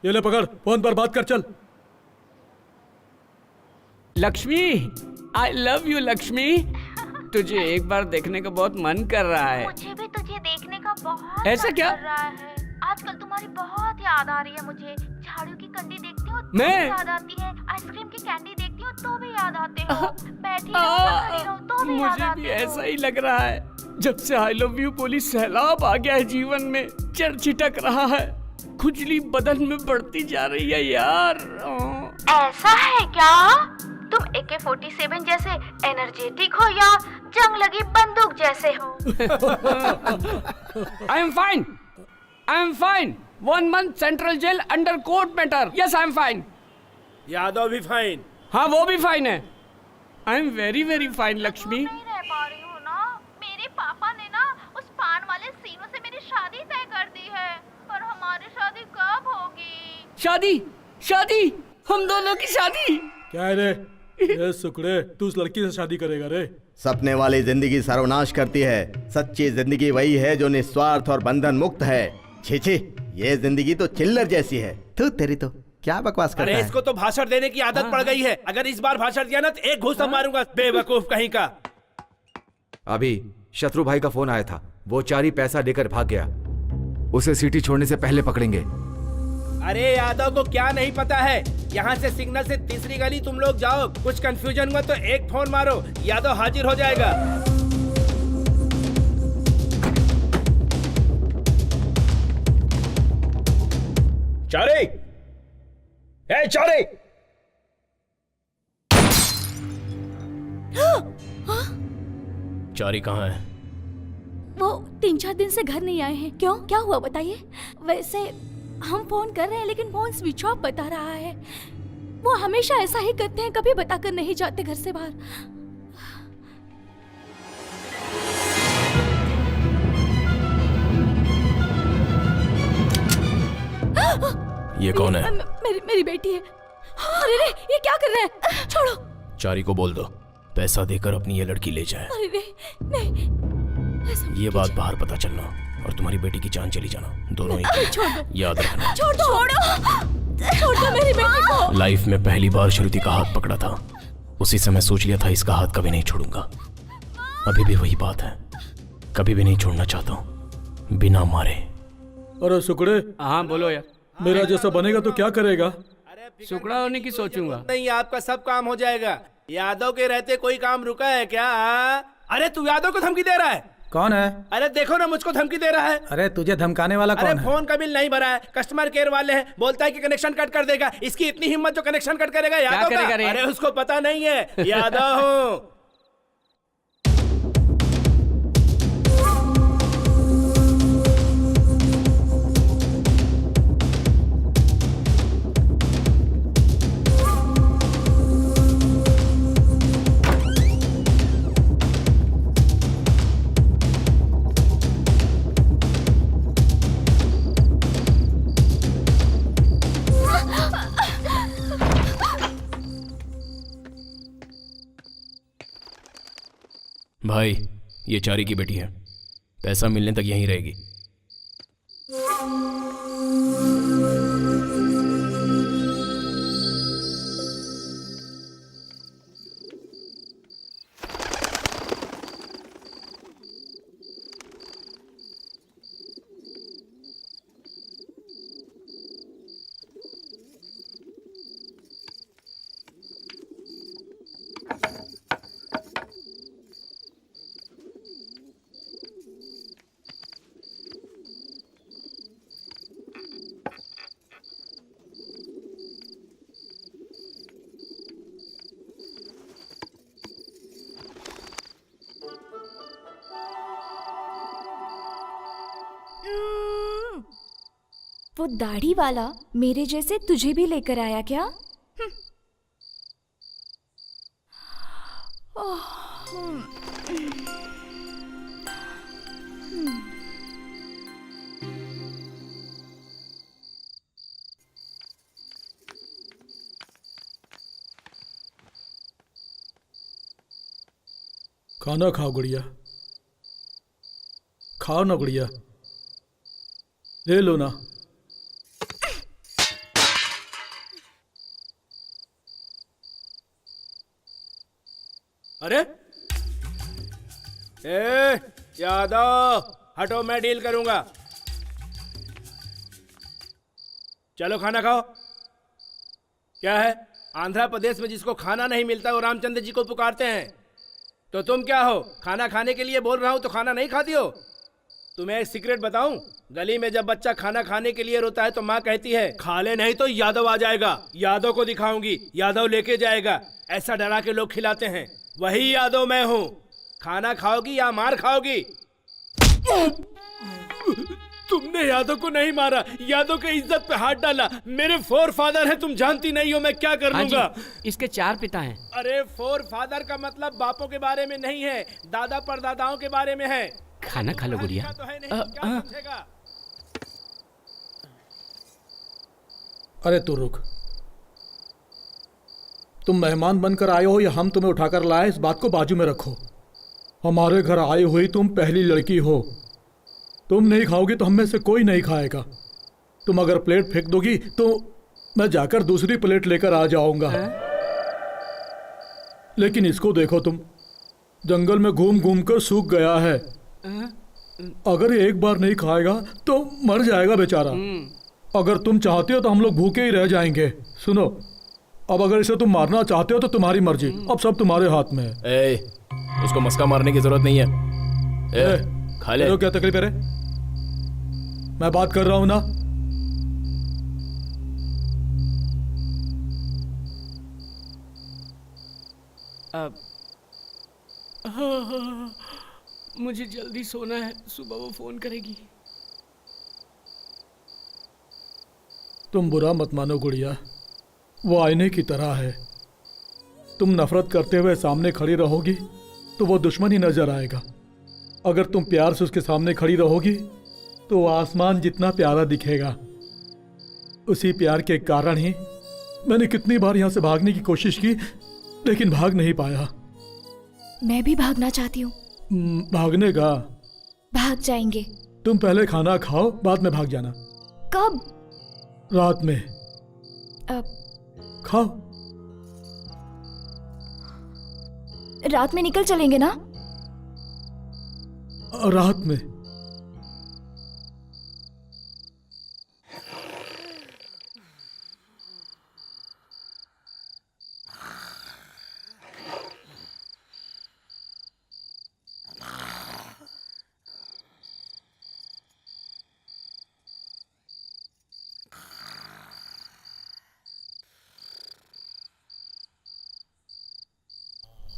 ये ले पकड़, फोन पर बात कर चल। Lakshmi, I love you Lakshmi. तुझे एक बार देखने का बहुत मन कर रहा है। मुझे भी तुझे देखने का बहुत ऐसा मन क्या? कर रहा है। आजकल तुम्हारी बहुत याद आ रही है मुझे। झाड़ू की कंडी देखती हूँ तो मैं? याद आती है, आइसक्रीम की कैंडी देखती हूँ तो भी याद आते हो, बैठी रहूं, खड़ी रहूं तो भी याद मुझे आते भी हो। ऐसा ही लग रहा है। जब से आई लव यू पुलिस सैलाब आ गया है जीवन में, चर छिटक रहा है, खुजली बदन में बढ़ती जा रही है यार। ऐसा है क्या? तुम AK-47 जैसे एनर्जेटिक हो या जंग लगी बंदूक जैसे हो? I am fine, I am fine. 1 month central jail under court matter. Yes I am fine. Yadav भी फाइन। हाँ वो भी फाइन है। I am very very fine Lakshmi. नहीं रह पा रही हूँ ना। मेरे पापा ने ना उस पान वाले सीनों से मेरी शादी तय कर दी है, पर हमारी शादी कब होगी? शादी शादी, हम दोनों की शादी। क्या है रे? ए सुकड़े, तू उस लड़की से शादी करेगा रे? सपने वाली जिंदगी सर्वनाश करती है, सच्ची जिंदगी वही है जो निस्वार्थ और बंधन मुक्त है। छी छी, ये जिंदगी तो चिल्लर जैसी है। तू तेरी तो क्या बकवास कर अरे रहा है? इसको तो भाषण देने की आदत पड़ गई है। अगर इस बार भाषण दिया ना तो एक घूसा मारूंगा, बेवकूफ कहीं का। अभी शत्रु भाई का फोन आया था, वो चारी पैसा लेकर भाग गया। उसे सिटी छोड़ने से पहले पकड़ेंगे। अरे यादव को क्या नहीं पता है, यहाँ से सिग्नल से तीसरी गली तुम लोग जाओ, कुछ कंफ्यूजन हुआ तो एक फोन मारो, यादव हाजिर हो जाएगा। चारे, ए चारे, चारी कहाँ है? वो 3-4 दिन से घर नहीं आए हैं। क्यों, क्या हुआ बताइए? वैसे हम फोन कर रहे हैं लेकिन फोन स्विच ऑफ बता रहा है। वो हमेशा ऐसा ही करते हैं, कभी बताकर नहीं जाते घर से बाहर। ये कौन है? मेरी बेटी है। अरे रे, ये क्या कर रहे हैं? छोड़ो। चारी को बोल दो पैसा देकर अपनी ये लड़की ले जाए। अरे रे, नहीं। ये बात बाहर पता चलना और तुम्हारी बेटी की जान चली जाना, दोनों ही। छोड़ दो। याद रखना। छोड़ दो। छोड़ दो मेरी बेटी को। लाइफ में पहली बार श्रुति का हाथ पकड़ा था, उसी समय सोच लिया था इसका हाथ कभी नहीं छोड़ूंगा। अभी भी वही बात है, कभी भी नहीं छोड़ना चाहता हूँ बिना मारे। अरे सुकड़े, हाँ बोलो यार। मेरा जैसा बनेगा तो क्या करेगा? सुकड़ा होने की सोचूंगा। नहीं, आपका सब काम हो जाएगा। यादव के रहते कोई काम रुका है क्या? अरे तू यादव को धमकी दे रहा है? कौन है? अरे देखो ना, मुझको धमकी दे रहा है। अरे तुझे धमकाने वाला कौन है? फोन का बिल नहीं भरा है, कस्टमर केयर वाले हैं, बोलता है कि कनेक्शन कट कर देगा। इसकी इतनी हिम्मत जो कनेक्शन कट करेगा यादव का? अरे उसको पता नहीं है, यादव हूँ। भाई ये चारी की बेटी है, पैसा मिलने तक यहीं रहेगी। वो दाढ़ी वाला मेरे जैसे तुझे भी लेकर आया क्या? खाना खाओ गुड़िया, खाओ ना गुड़िया, ले लो ना। अरे ए यादव, हटो, मैं डील करूंगा। चलो खाना खाओ। क्या है, आंध्र प्रदेश में जिसको खाना नहीं मिलता वो रामचंद्र जी को पुकारते हैं। तो तुम क्या हो, खाना खाने के लिए बोल रहा हूं तो खाना नहीं खाती हो? तुम्हें एक सीक्रेट बताऊं, गली में जब बच्चा खाना खाने के लिए रोता है तो माँ कहती है खा ले नहीं तो यादव आ जाएगा, यादव को दिखाऊंगी, यादव लेके जाएगा। ऐसा डरा के लोग खिलाते हैं, वही यादव मैं हूँ। खाना खाओगी या मार खाओगी? तुमने यादव को नहीं मारा, यादव के इज्जत पे हाथ डाला। मेरे फोर फादर है, तुम जानती नहीं हो मैं क्या कर लूंगा। इसके 4 पिता हैं। अरे फोर फादर का मतलब बापों के बारे में नहीं है, दादा परदादाओं के बारे में है। खाना खा लो गुड़िया। तो है नहीं, क्या पूछेगा? अरे तू रुक, तुम मेहमान बनकर आए हो या हम तुम्हें उठाकर लाए, इस बात को बाजू में रखो। हमारे घर आई हुई तुम पहली लड़की हो। तुम नहीं खाओगी तो हम में से कोई नहीं खाएगा। तुम अगर प्लेट फेंक दोगी तो मैं जाकर दूसरी प्लेट लेकर आ जाऊंगा। लेकिन इसको देखो, तुम जंगल में घूम घूम कर सूख गया है। अगर ये एक बार नहीं खाएगा तो मर जाएगा बेचारा। अगर तुम चाहते हो तो हम लोग भूखे ही रह जाएंगे। सुनो, अब अगर इसे तुम मारना चाहते हो तो तुम्हारी मर्जी, अब सब तुम्हारे हाथ में है। उसको मस्का मारने की जरूरत नहीं है। खा ले। क्या तकलीफ है रे? मैं बात कर रहा हूं ना। अब मुझे जल्दी सोना है, सुबह वो फोन करेगी। तुम बुरा मत मानो गुड़िया, वो आईने की तरह है। तुम नफरत करते हुए सामने खड़ी रहोगी तो वो दुश्मन ही नजर आएगा। अगर तुम प्यार से उसके सामने खड़ी रहोगी तो वो आसमान जितना प्यारा दिखेगा। उसी प्यार के कारण ही मैंने कितनी बार यहाँ से भागने की कोशिश की, लेकिन भाग नहीं पाया। मैं भी भागना चाहती हूँ। भागने का? भाग जाएंगे। तुम पहले खाना खाओ, बाद में भाग जाना। कब? रात में। खाओ। रात में निकल चलेंगे ना? रात में।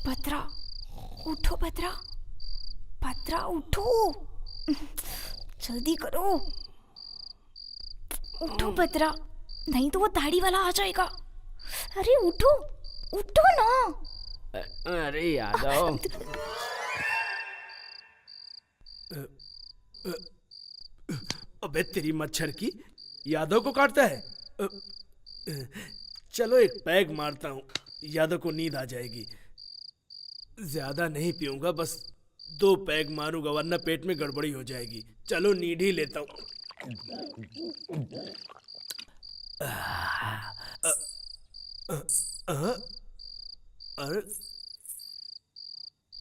भद्रा, उठो भद्रा, भद्रा उठो, जल्दी करो, उठो भद्रा, नहीं तो वो दाढ़ी वाला आ जाएगा। अरे उठो, उठो ना। अरे यादव। अबे तेरी मच्छर की, यादव को काटता है। चलो एक पैग मारता हूँ, यादव को नींद आ जाएगी। ज्यादा नहीं पीऊंगा, बस 2 पैग मारूंगा वरना पेट में गड़बड़ी हो जाएगी। चलो नींद ही लेता हूँ।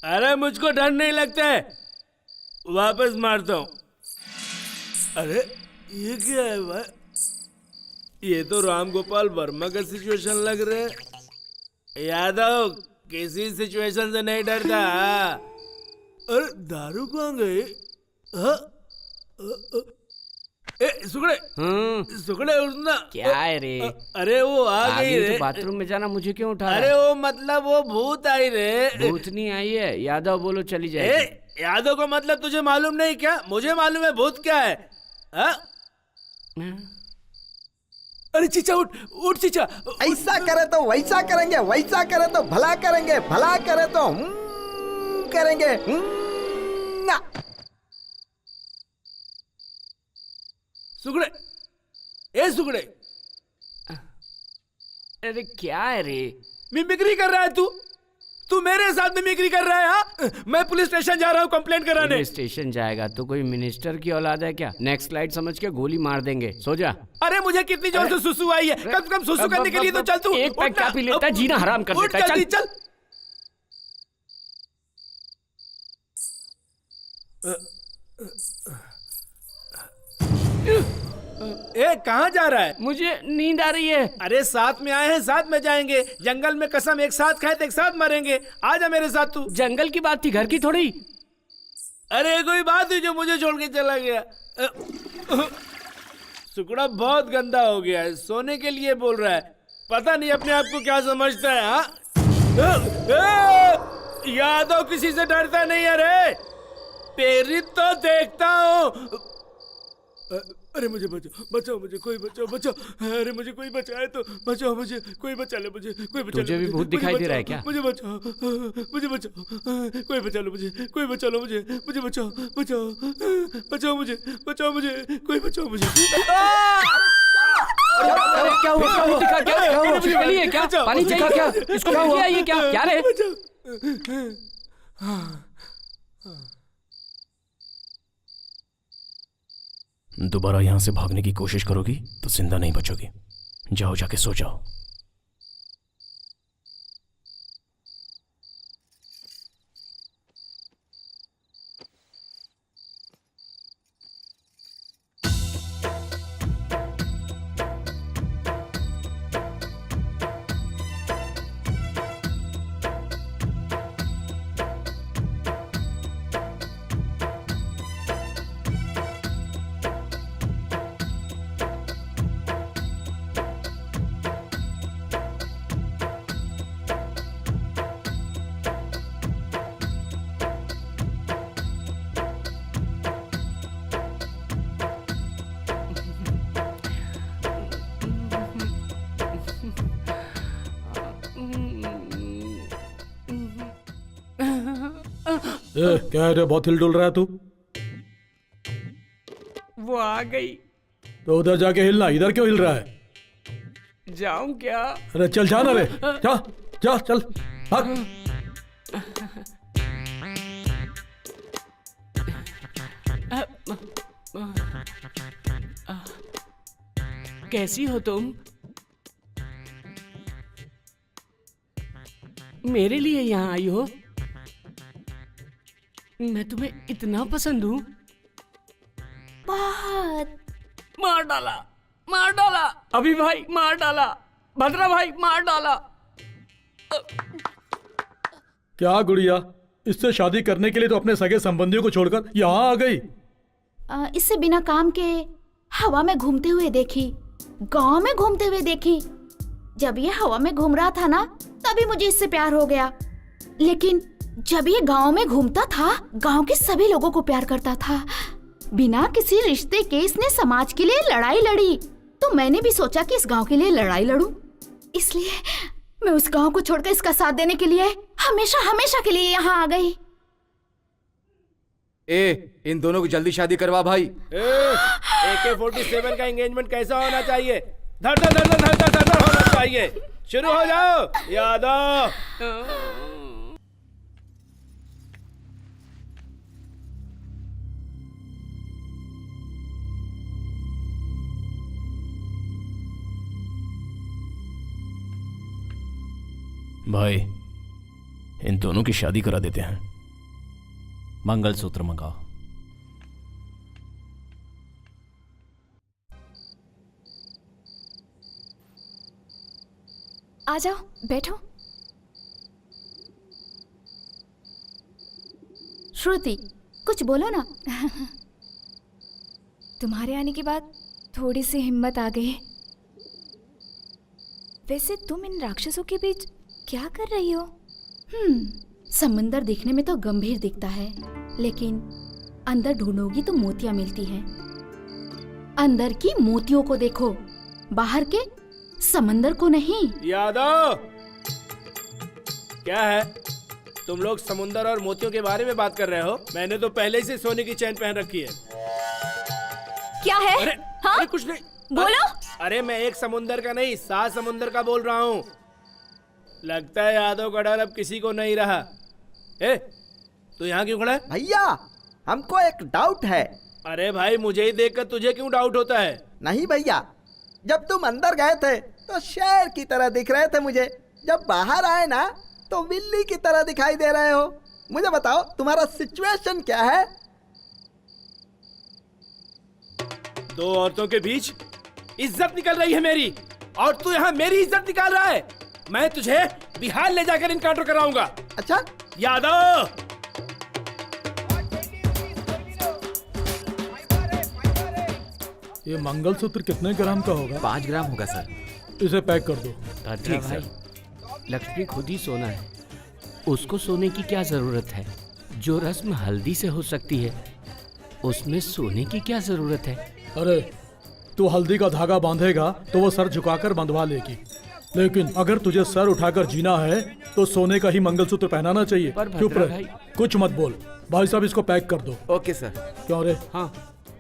अरे मुझको डर नहीं लगता है, वापस मारता हूँ। अरे ये क्या है भाई? ये तो राम गोपाल वर्मा का सिचुएशन लग रहा है। यादव किसी सिचुएशन से नहीं डरता। अरे दारू कहाँ गई? सुगड़े, सुगड़े उठना। क्या है रे? अरे वो आ गई रे। तो बाथरूम में जाना, मुझे क्यों उठा? अरे वो मतलब वो भूत आई रे। भूत नहीं आई है, यादव बोलो चली जाए। यादव का मतलब तुझे मालूम नहीं क्या? मुझे मालूम है भूत क्या है। अरे चीचा उठ, उठ चीचा। ऐसा करे तो वैसा करेंगे, वैसा करे तो भला करेंगे, भला करे तो करेंगे ना। सुगड़े, ए सुगड़े। अरे क्या है रे? मिमिक्री कर रहा है तू? तू मेरे साथ मिमिक्री कर रहा है? हाँ, मैं पुलिस स्टेशन जा रहा हूँ कंप्लेंट कराने। पुलिस स्टेशन जाएगा तो कोई मिनिस्टर की औलाद है क्या? नेक्स्ट स्लाइड समझ के गोली मार देंगे, सो जा। अरे मुझे कितनी जोर से सुसु आई है, कम से कम सुसु करने के लिए तो चल तू। एक पैक क्या पी लेता है, जीना हराम कर देता है। चल ए कहाँ जा रहा है? मुझे नींद आ रही है। अरे साथ में आए हैं, साथ में जाएंगे। जंगल में कसम एक साथ खाए तो एक साथ मरेंगे। आजा मेरे साथ तू। जंगल की बात थी, घर की थोड़ी। अरे कोई बात हुई जो मुझे छोड़ के चला गया। सुकड़ा बहुत गंदा हो गया है, सोने के लिए बोल रहा है। पता नहीं अपने आप को क्या समझता है। हाँ यादव किसी से डरता नहीं। अरे प्रेरित तो देखता हूँ। अरे मुझे बचाओ, बचाओ मुझे, कोई बचाओ, बचाओ। अरे मुझे कोई बचाए तो बचाओ, मुझे कोई बचा ले, मुझे कोई बचा ले। तुझे भी भूत दिखाई दे रहा है क्या? मुझे बचाओ, मुझे बचाओ, कोई बचा लो मुझे, कोई बचा लो मुझे, मुझे बचाओ, बचाओ, बचाओ मुझे, बचाओ मुझे, कोई बचाओ मुझे। क्या हुआ? क्या पानी चाहिए क्या? इसको क्या? ये क्या रे? दोबारा यहां से भागने की कोशिश करोगी तो जिंदा नहीं बचोगी। जाओ, जाके सो जाओ। क्या है रे, बहुत हिल डुल रहा है तू? वो आ गई। तो उधर जाके हिलना, इधर क्यों हिल रहा है? जाऊं क्या? अरे चल जाना रे, जा जा चल भाग। कैसी हो तुम? मेरे लिए यहाँ आई हो? मैं तुम्हें इतना पसंद हूँ? बहुत। मार डाला, मार डाला, अभी भाई मार डाला, भद्रा भाई मार डाला। क्या गुड़िया, इससे शादी करने के लिए तो अपने सगे संबंधियों को छोड़कर यहाँ आ गई? इससे बिना काम के हवा में घूमते हुए देखी, गांव में घूमते हुए देखी। जब ये हवा में घूम रहा था ना, तभी मुझे इससे प्यार हो गया। लेकिन जब ये गांव में घूमता था, गांव के सभी लोगों को प्यार करता था। बिना किसी रिश्ते के इसने समाज के लिए लड़ाई लड़ी, तो मैंने भी सोचा कि इस गांव के लिए लड़ाई लड़ूं। इसलिए मैं उस गांव को छोड़कर इसका साथ देने के लिए हमेशा हमेशा के लिए यहाँ आ गई। इन दोनों की जल्दी शादी करवा भाई। AK-47 का एंगेजमेंट कैसा होना चाहिए? धर धर धर धर धर धर धर होना चाहिए। शुरू हो जाओ यादव। भाई, इन दोनों की शादी करा देते हैं। मंगलसूत्र मंगाओ। आ जाओ, बैठो। श्रुति, कुछ बोलो ना। तुम्हारे आने के बाद थोड़ी सी हिम्मत आ गई। वैसे तुम इन राक्षसों के बीच क्या कर रही हो? समंदर दिखने में तो गंभीर दिखता है, लेकिन अंदर ढूंढोगी तो मोतियां मिलती हैं। अंदर की मोतियों को देखो, बाहर के समंदर को नहीं। यादव, क्या है? तुम लोग समुंदर और मोतियों के बारे में बात कर रहे हो? मैंने तो पहले से सोने की चैन पहन रखी है। क्या है? अरे, हाँ? अरे कुछ नहीं, बोलो। अरे मैं एक समुंदर का नहीं, 7 समुंदर का बोल रहा हूँ। लगता है यादव का डर अब किसी को नहीं रहा। तू यहाँ क्यों खड़ा है? भैया, हमको एक डाउट है। अरे भाई, मुझे ही देखकर तुझे क्यों डाउट होता है? नहीं भैया, जब तुम अंदर गए थे तो शेर की तरह दिख रहे थे मुझे, जब बाहर आए ना तो बिल्ली की तरह दिखाई दे रहे हो। मुझे बताओ तुम्हारा सिचुएशन क्या है? दो औरतों के बीच इज्जत निकल रही है मेरी, और तू यहाँ मेरी इज्जत निकाल रहा है। मैं तुझे बिहार ले जाकर इनकाउंटर कराऊंगा। अच्छा यादव, ये मंगलसूत्र कितने ग्राम का होगा? 5 ग्राम होगा सर। इसे पैक कर दो। ठीक सर। लक्ष्मी खुद ही सोना है, उसको सोने की क्या जरूरत है? जो रस्म हल्दी से हो सकती है उसमें सोने की क्या जरूरत है? अरे तू हल्दी का धागा बांधेगा तो वो सर झुकाकर बंधवा लेगी, लेकिन अगर तुझे सर उठाकर जीना है तो सोने का ही मंगलसूत्र पहनाना चाहिए। चुप रह, कुछ मत बोल। भाई साहब इसको पैक कर दो। Okay sir. क्यों रे? हाँ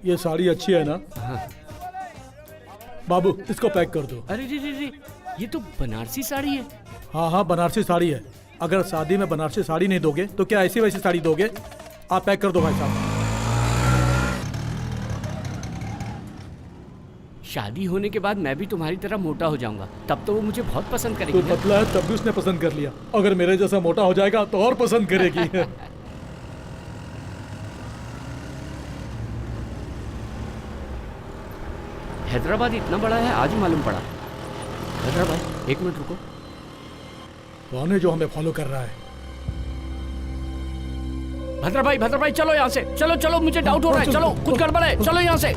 ये साड़ी अच्छी है ना? हाँ। बाबू इसको पैक कर दो। अरे रे रे रे, ये तो बनारसी साड़ी है। हाँ हाँ बनारसी साड़ी है। अगर शादी में बनारसी साड़ी नहीं दोगे तो क्या ऐसी वैसी साड़ी दोगे? आप पैक कर दो भाई साहब। शादी होने के बाद मैं भी तुम्हारी तरह मोटा हो जाऊंगा, तब तो वो मुझे बहुत पसंद करेगी। तू पतला है तब भी उसने पसंद कर लिया, अगर मेरे जैसा मोटा हो जाएगा तो और पसंद करेगी। हैदराबाद इतना बड़ा है, आज मालूम पड़ा। हैदराबाद, एक मिनट रुको। कौन है जो हमें फॉलो कर रहा है? भद्रा भाई चलो यहाँ से, चलो चलो, मुझे डाउट हो रहा है, चलो कुछ गड़बड़ है, चलो यहाँ से।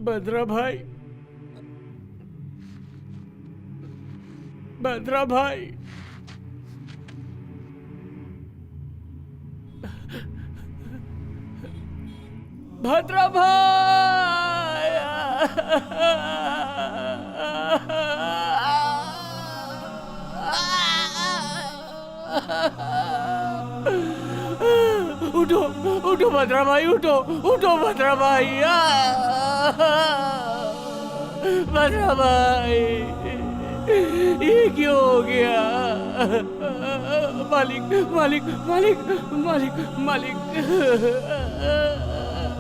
भद्रा भाई, भद्रा भाई, भद्रा भाई, उठो उठो भद्रा भाई, उठो उठो भद्रा भाई, भद्रा भाई, ये क्यों हो गया? मालिक मालिक मालिक मालिक मालिक,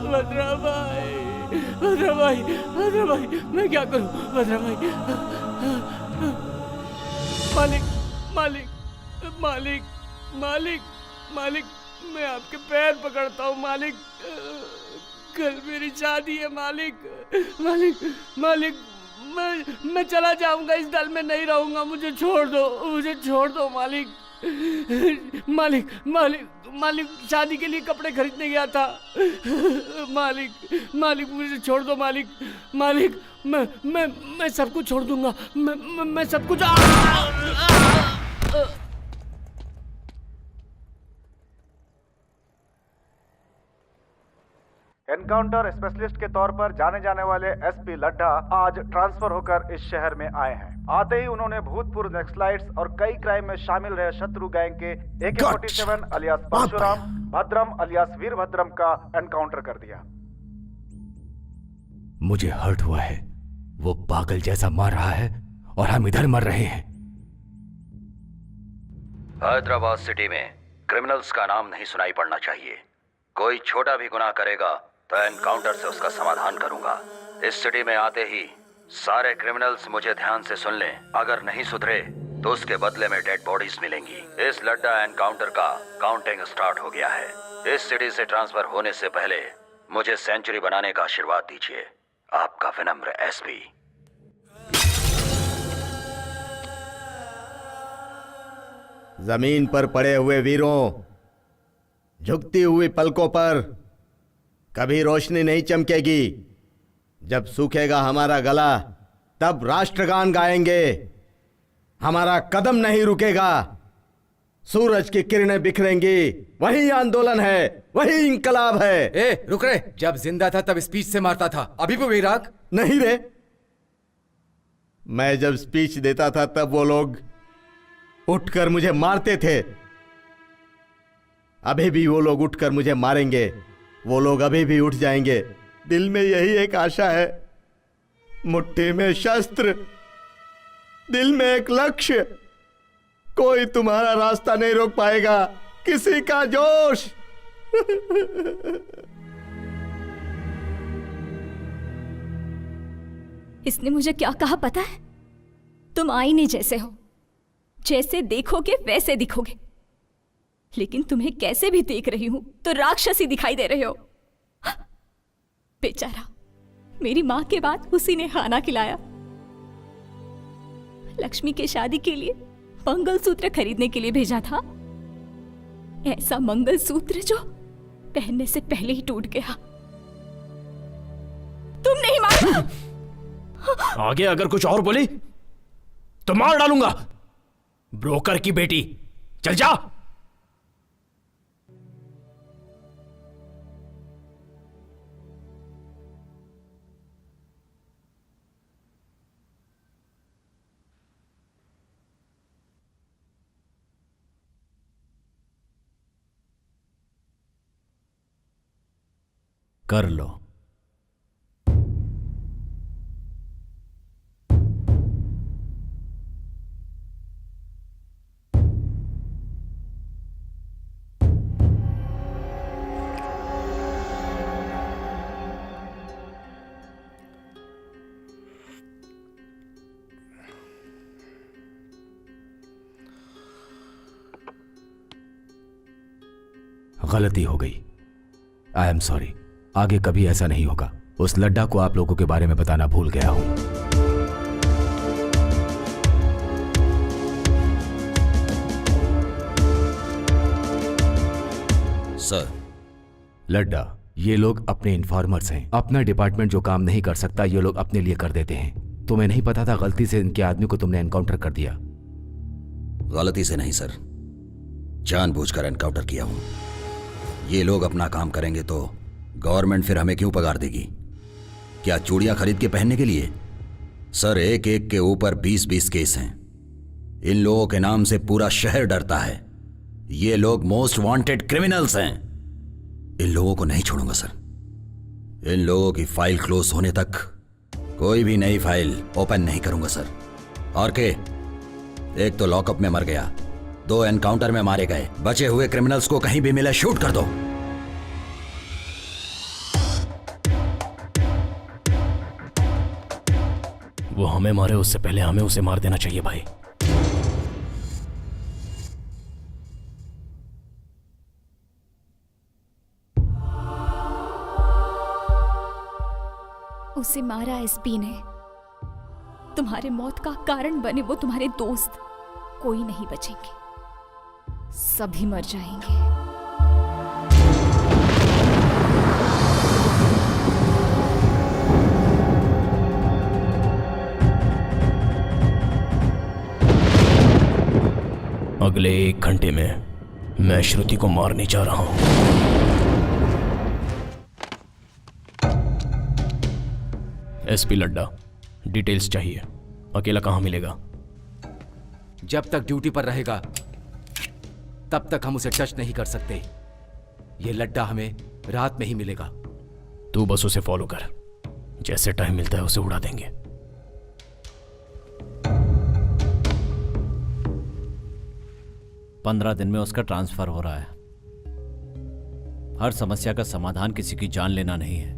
भद्रा भाई, भद्रा भाई, भद्रा भाई, मैं क्या करूं? भद्रा भाई, मालिक मालिक मालिक मालिक मालिक, मैं आपके पैर पकड़ता हूँ मालिक, कल मेरी शादी है मालिक, मालिक मालिक, मैं चला जाऊंगा, इस दल में नहीं रहूंगा, मुझे छोड़ दो मालिक, मालिक मालिक मालिक, शादी के लिए कपड़े खरीदने गया था मालिक, मालिक मुझे छोड़ दो मालिक, मालिक मैं सब कुछ छोड़ दूंगा, मैं सब कुछ एनकाउंटर स्पेशलिस्ट के तौर पर जाने जाने वाले एसपी लड्ढा आज ट्रांसफर होकर इस शहर में आए हैं। आते ही उन्होंने भूतपूर्व नक्सलाइट्स और कई क्राइम में शामिल रहे शत्रु गैंग के AK-47 अलियास परशुराम, भद्रम अलियास वीरभद्रम का एनकाउंटर कर दिया। मुझे हर्ट हुआ है। वो पागल जैसा मार रहा है और हम इधर मर रहे हैं। हैदराबाद सिटी में क्रिमिनल्स का नाम नहीं सुनाई पड़ना चाहिए। कोई छोटा भी गुनाह करेगा तो एनकाउंटर से उसका समाधान करूंगा। इस सिटी में आते ही सारे क्रिमिनल्स मुझे ध्यान से सुन लें। अगर नहीं सुधरे तो उसके बदले में डेड बॉडीज मिलेंगी। इस लड्डा एनकाउंटर का काउंटिंग स्टार्ट हो गया है। इस सिटी से ट्रांसफर होने से पहले मुझे सेंचुरी बनाने का आशीर्वाद दीजिए। आपका विनम्र एसपी। जमीन पर पड़े हुए वीरों, झुकती हुई पलकों पर कभी रोशनी नहीं चमकेगी। जब सूखेगा हमारा गला तब राष्ट्रगान गाएंगे। हमारा कदम नहीं रुकेगा। सूरज की किरणें बिखरेंगी। वही आंदोलन है, वही इंकलाब है। ए रुक रे, जब जिंदा था तब स्पीच से मारता था, अभी भी वही राग? नहीं रे, मैं जब स्पीच देता था तब वो लोग उठकर मुझे मारते थे। अभी भी वो लोग उठकर मुझे मारेंगे। वो लोग अभी भी उठ जाएंगे। दिल में यही एक आशा है, मुट्ठी में शस्त्र, दिल में एक लक्ष्य। कोई तुम्हारा रास्ता नहीं रोक पाएगा, किसी का जोश। इसने मुझे क्या कहा पता है? तुम आईने जैसे हो, जैसे देखोगे वैसे दिखोगे। लेकिन तुम्हें कैसे भी देख रही हूं तो राक्षसी दिखाई दे रहे हो। बेचारा, मेरी मां के बाद उसी ने खाना खिलाया। लक्ष्मी के शादी के लिए मंगलसूत्र खरीदने के लिए भेजा था। ऐसा मंगलसूत्र जो पहनने से पहले ही टूट गया। तुम नहीं मारा। आगे अगर कुछ और बोली तो मार डालूंगा। ब्रोकर की बेटी, चल जा। कर लो। गलती हो गई। I am sorry. आगे कभी ऐसा नहीं होगा। उस लड्डा को आप लोगों के बारे में बताना भूल गया हूं। सर, लड्डा, ये लोग अपने इन्फॉर्मर्स हैं। अपना डिपार्टमेंट जो काम नहीं कर सकता ये लोग अपने लिए कर देते हैं। तुम्हें नहीं पता था गलती से इनके आदमी को तुमने एनकाउंटर कर दिया? गलती से नहीं सर, जानबूझकर एनकाउंटर किया हूं। ये लोग अपना काम करेंगे तो गवर्नमेंट फिर हमें क्यों पगार देगी? क्या चूड़ियां खरीद के पहनने के लिए? सर, एक एक के ऊपर 20-20 केस हैं। इन लोगों के नाम से पूरा शहर डरता है। ये लोग मोस्ट वांटेड क्रिमिनल्स हैं। इन लोगों को नहीं छोड़ूंगा सर। इन लोगों की फाइल क्लोज होने तक कोई भी नई फाइल ओपन नहीं करूंगा सर। और के एक तो लॉकअप में मर गया, 2 एनकाउंटर में मारे गए। बचे हुए क्रिमिनल्स को कहीं भी मिले शूट कर दो। वो हमें मारे उससे पहले हमें उसे मार देना चाहिए भाई। उसे मारा एसपी ने। तुम्हारे मौत का कारण बने वो तुम्हारे दोस्त। कोई नहीं बचेंगे, सभी मर जाएंगे। अगले 1 घंटे में मैं श्रुति को मारने जा रहा हूं। एसपी लड्डा, डिटेल्स चाहिए। अकेला कहाँ मिलेगा? जब तक ड्यूटी पर रहेगा तब तक हम उसे टच नहीं कर सकते। ये लड्डा हमें रात में ही मिलेगा। तू बस उसे फॉलो कर, जैसे टाइम मिलता है उसे उड़ा देंगे। पंद्रह दिन में उसका ट्रांसफर हो रहा है। हर समस्या का समाधान किसी की जान लेना नहीं है।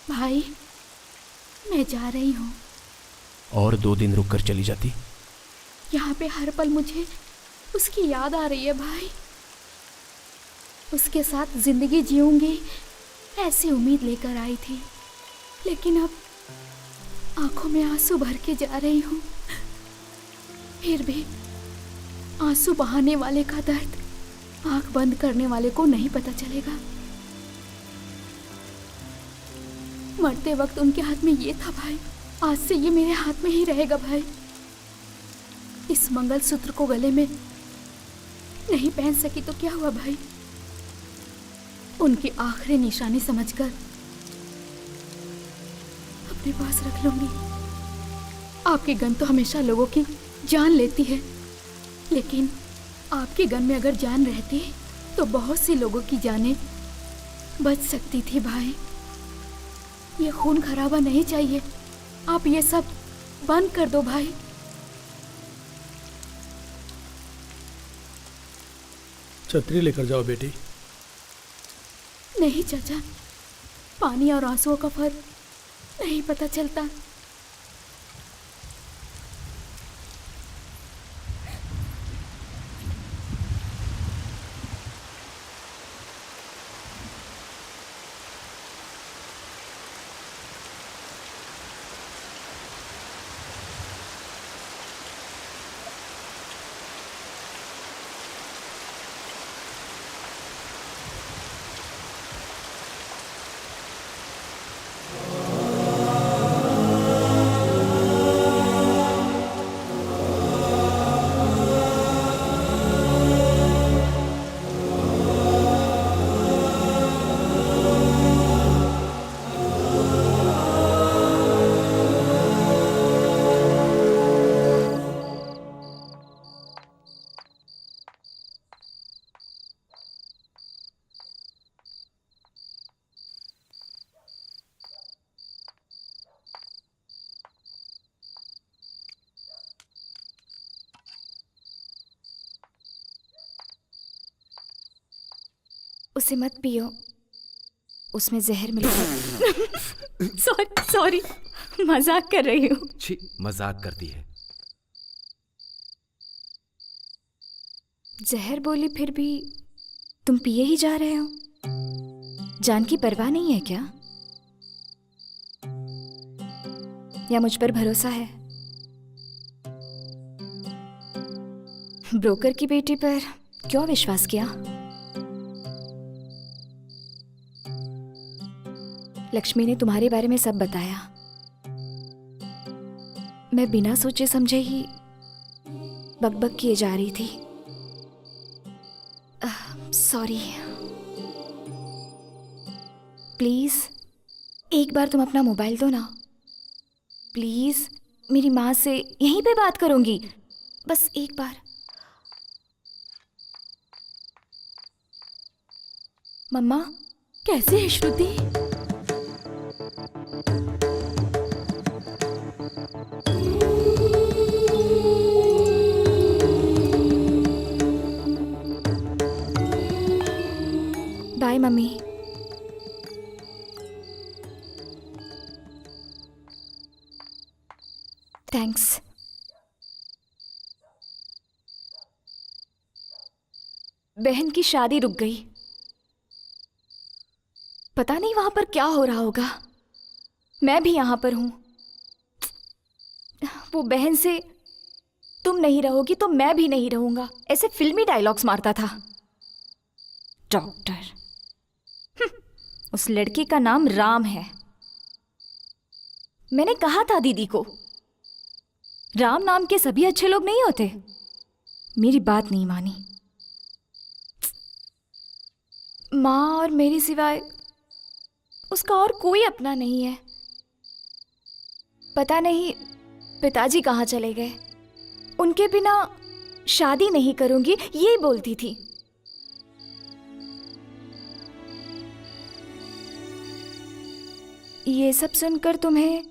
भाई, मैं जा रही हूँ। और 2 दिन रुक कर चली जाती? यहाँ पे हर पल मुझे उसकी याद आ रही है भाई। उसके साथ जिंदगी जीऊंगी ऐसी उम्मीद लेकर आई थी, लेकिन अब आंखों में आंसू भर के जा रही हूँ। फिर भी आंसू बहाने वाले का दर्द आंख बंद करने वाले को नहीं पता चलेगा। मरते वक्त उनके हाथ में ये था भाई, आज से ये मेरे हाथ में ही रहेगा भाई। इस मंगलसूत्र को गले में नहीं पहन सकी तो क्या हुआ भाई, उनकी आखिरी निशानी समझकर अपने पास रख लूंगी। आपकी गन तो हमेशा लोगों की जान लेती है, लेकिन आपकी गन में अगर जान रहती तो बहुत सी लोगों की जानें बच सकती थी भाई। ये खून खराबा नहीं चाहिए। आप ये सब बंद कर दो भाई। छतरी लेकर जाओ बेटी। नहीं चाचा, पानी और आंसुओं का फर्क नहीं पता चलता। उसे मत पियो, उसमें जहर मिलेगा। सॉरी, मजाक कर रही हूँ। छी, मजाक करती है। जहर बोली फिर भी तुम पिए ही जा रहे हो। जान की परवाह नहीं है क्या? या मुझ पर भरोसा है? ब्रोकर की बेटी पर क्यों विश्वास किया? लक्ष्मी ने तुम्हारे बारे में सब बताया। मैं बिना सोचे समझे ही बकबक किए जा रही थी। सॉरी। प्लीज एक बार तुम अपना मोबाइल दो ना। प्लीज, मेरी माँ से यहीं पे बात करूंगी, बस एक बार। मम्मा, कैसे है श्रुति? Bye mummy. थैंक्स। बहन की शादी रुक गई। पता नहीं वहां पर क्या हो रहा होगा। मैं भी यहां पर हूं। वो बहन से तुम नहीं रहोगी तो मैं भी नहीं रहूंगा, ऐसे फिल्मी डायलॉग्स मारता था। डॉक्टर, उस लड़के का नाम राम है। मैंने कहा था दीदी को, राम नाम के सभी अच्छे लोग नहीं होते। मेरी बात नहीं मानी। माँ और मेरी सिवाय उसका और कोई अपना नहीं है। पता नहीं पिताजी कहाँ चले गए। उनके बिना शादी नहीं करूंगी, ये बोलती थी। ये सब सुनकर तुम्हें?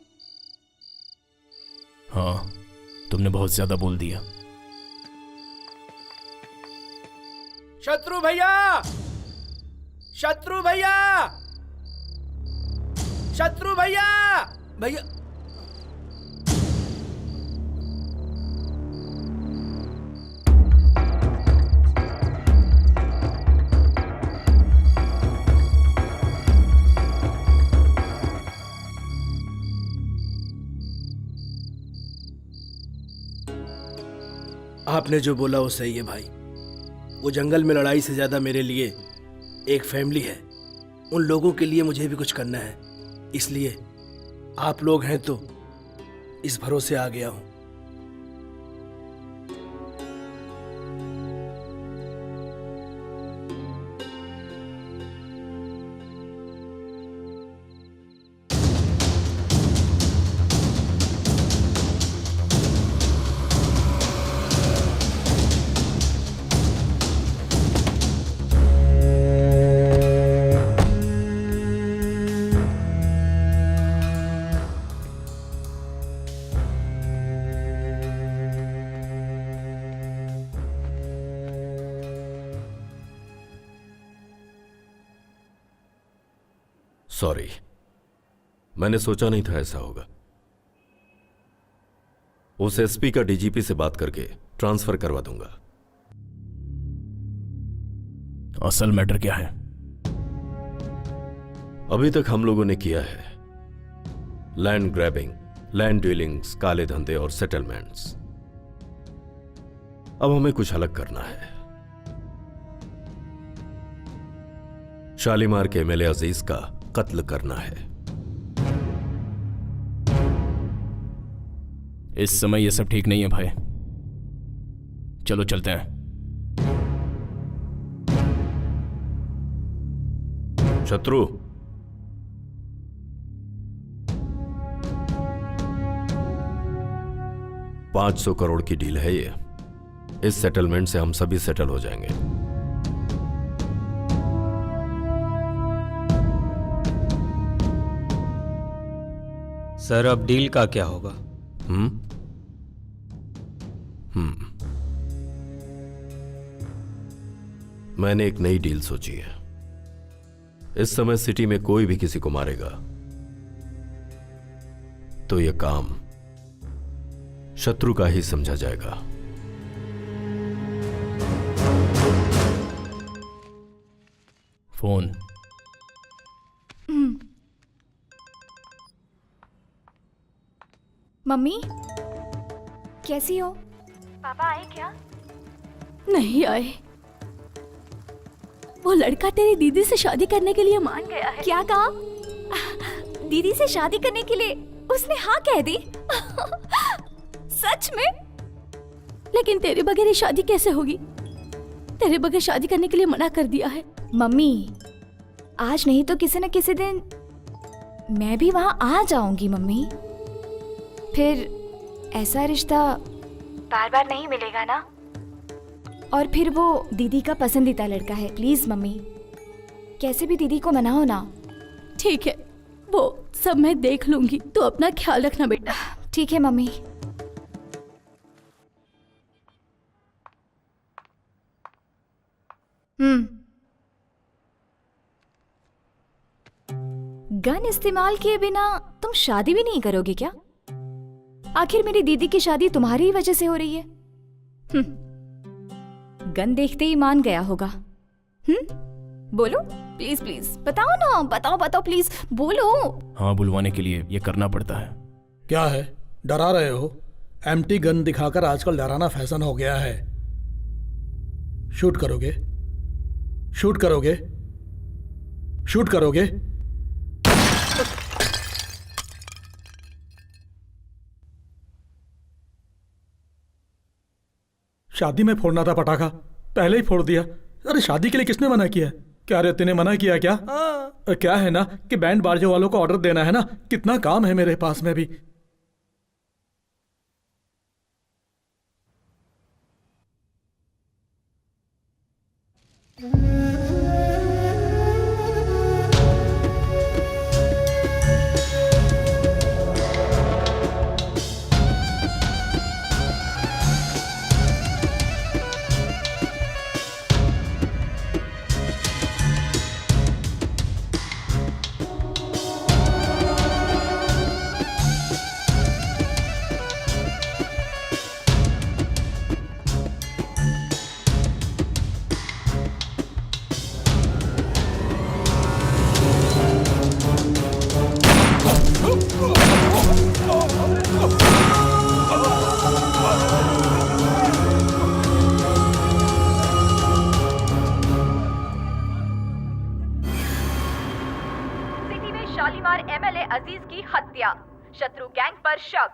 हाँ, तुमने बहुत ज्यादा बोल दिया। शत्रु भैया, शत्रु भैया, शत्रु भैया, भैया। आपने जो बोला वो सही है भाई। वो जंगल में लड़ाई से ज्यादा मेरे लिए एक फैमिली है। उन लोगों के लिए मुझे भी कुछ करना है, इसलिए आप लोग हैं तो इस भरोसे आ गया हूं। सॉरी, मैंने सोचा नहीं था ऐसा होगा। उस एसपी का डीजीपी से बात करके ट्रांसफर करवा दूंगा। असल मैटर क्या है? अभी तक हम लोगों ने किया है लैंड ग्रैबिंग, लैंड डीलिंग्स, काले धंधे और सेटलमेंट्स। अब हमें कुछ अलग करना है। शालीमार के एमएलए अजीज का कत्ल करना है। इस समय ये सब ठीक नहीं है भाई। चलो चलते हैं। शत्रु, $500 करोड़ की डील है ये। इस सेटलमेंट से हम सभी सेटल हो जाएंगे। सर, अब डील का क्या होगा? मैंने एक नई डील सोची है। इस समय सिटी में कोई भी किसी को मारेगा तो यह काम शत्रु का ही समझा जाएगा। फोन। मम्मी, कैसी हो? पापा आए क्या? नहीं आए। वो लड़का तेरी दीदी से शादी करने के लिए मान गया है। क्या कहा? दीदी से शादी करने के लिए उसने हाँ कह दी? सच में? लेकिन तेरे बगैर ये शादी कैसे होगी? तेरे बगैर शादी करने के लिए मना कर दिया है। मम्मी, आज नहीं तो किसी न किसी दिन मैं भी वहां आ जाऊंगी मम्मी। फिर ऐसा रिश्ता बार बार नहीं मिलेगा ना। और फिर वो दीदी का पसंदीदा लड़का है। प्लीज मम्मी, कैसे भी दीदी को मनाओ ना। ठीक है, वो सब मैं देख लूंगी। तो अपना ख्याल रखना बेटा। ठीक है मम्मी। गन इस्तेमाल किए बिना तुम शादी भी नहीं करोगे क्या? आखिर मेरी दीदी की शादी तुम्हारी ही वजह से हो रही है। गन देखते ही मान गया होगा। बोलो प्लीज प्लीज, बताओ ना, बताओ बताओ प्लीज बोलो। हाँ, बुलवाने के लिए ये करना पड़ता है। क्या है, डरा रहे हो? एम्प्टी गन दिखाकर आजकल डराना फैशन हो गया है। शूट करोगे? शूट करोगे? शूट करोगे? शादी में फोड़ना था पटाखा, पहले ही फोड़ दिया। अरे शादी के लिए किसने मना किया? क्या रे तूने मना किया क्या? क्या है ना कि बैंड बाजे वालों को ऑर्डर देना है ना, कितना काम है मेरे पास में भी। शालीमार एमएलए अजीज की हत्या, शत्रु गैंग पर शक।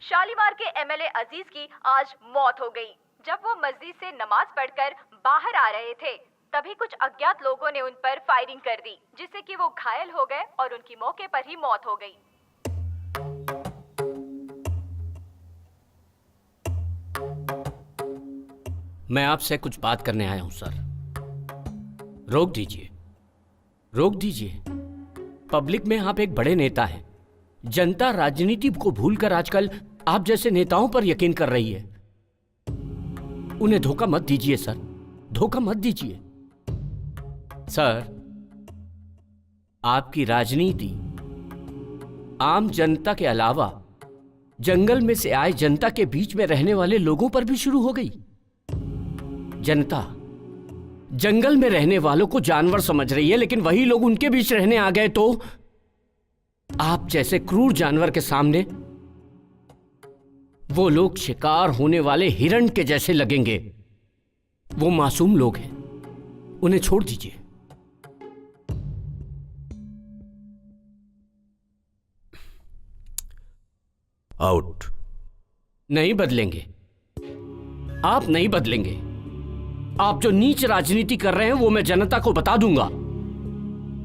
शालीमार के एमएलए अजीज की आज मौत हो गई। जब वो मस्जिद से नमाज पढ़कर बाहर आ रहे थे तभी कुछ अज्ञात लोगों ने उन पर फायरिंग कर दी, जिससे कि वो घायल हो गए और उनकी मौके पर ही मौत हो गई। मैं आपसे कुछ बात करने आया हूं सर। रोक दीजिए, रोक दीजिए। पब्लिक में आप एक बड़े नेता हैं। जनता राजनीति को भूलकर आजकल आप जैसे नेताओं पर यकीन कर रही है। उन्हें धोखा मत दीजिए सर, धोखा मत दीजिए सर। आपकी राजनीति आम जनता के अलावा जंगल में से आए जनता के बीच में रहने वाले लोगों पर भी शुरू हो गई। जनता जंगल में रहने वालों को जानवर समझ रही है, लेकिन वही लोग उनके बीच रहने आ गए तो आप जैसे क्रूर जानवर के सामने वो लोग शिकार होने वाले हिरण के जैसे लगेंगे। वो मासूम लोग हैं, उन्हें छोड़ दीजिए। आउट। नहीं बदलेंगे, आप नहीं बदलेंगे। आप जो नीच राजनीति कर रहे हैं वो मैं जनता को बता दूंगा।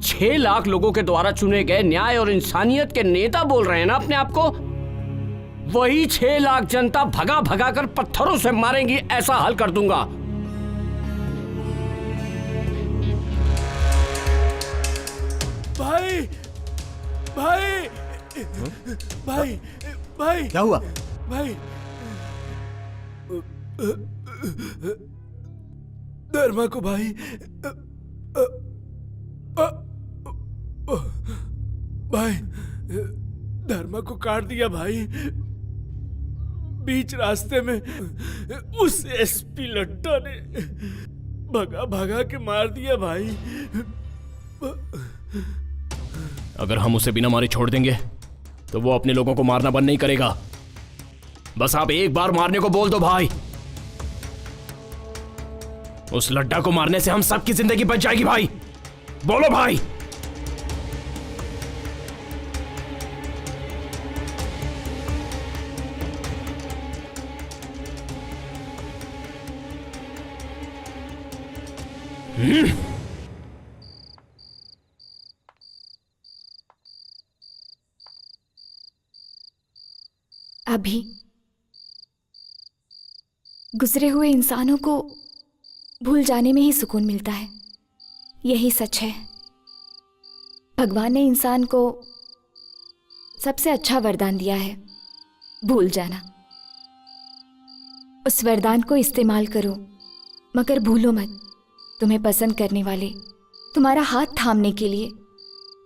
6 लाख लोगों के द्वारा चुने गए न्याय और इंसानियत के नेता बोल रहे हैं ना अपने आप को, वही 6 लाख जनता भगा भगा कर पत्थरों से मारेंगी, ऐसा हाल कर दूंगा। भाई भाई भाई भाई क्या हुआ? भाई धर्मा को भाई भाई धर्मा को काट दिया भाई, बीच रास्ते में उस एसपी लट्टा ने भगा भगा के मार दिया भाई। अगर हम उसे बिना मारे छोड़ देंगे तो वो अपने लोगों को मारना बंद नहीं करेगा। बस आप एक बार मारने को बोल दो भाई, उस लड्डा को मारने से हम सबकी जिंदगी बच जाएगी भाई। बोलो भाई। अभी गुजरे हुए इंसानों को भूल जाने में ही सुकून मिलता है, यही सच है। भगवान ने इंसान को सबसे अच्छा वरदान दिया है, भूल जाना। उस वरदान को इस्तेमाल करो, मगर भूलो मत, तुम्हें पसंद करने वाले तुम्हारा हाथ थामने के लिए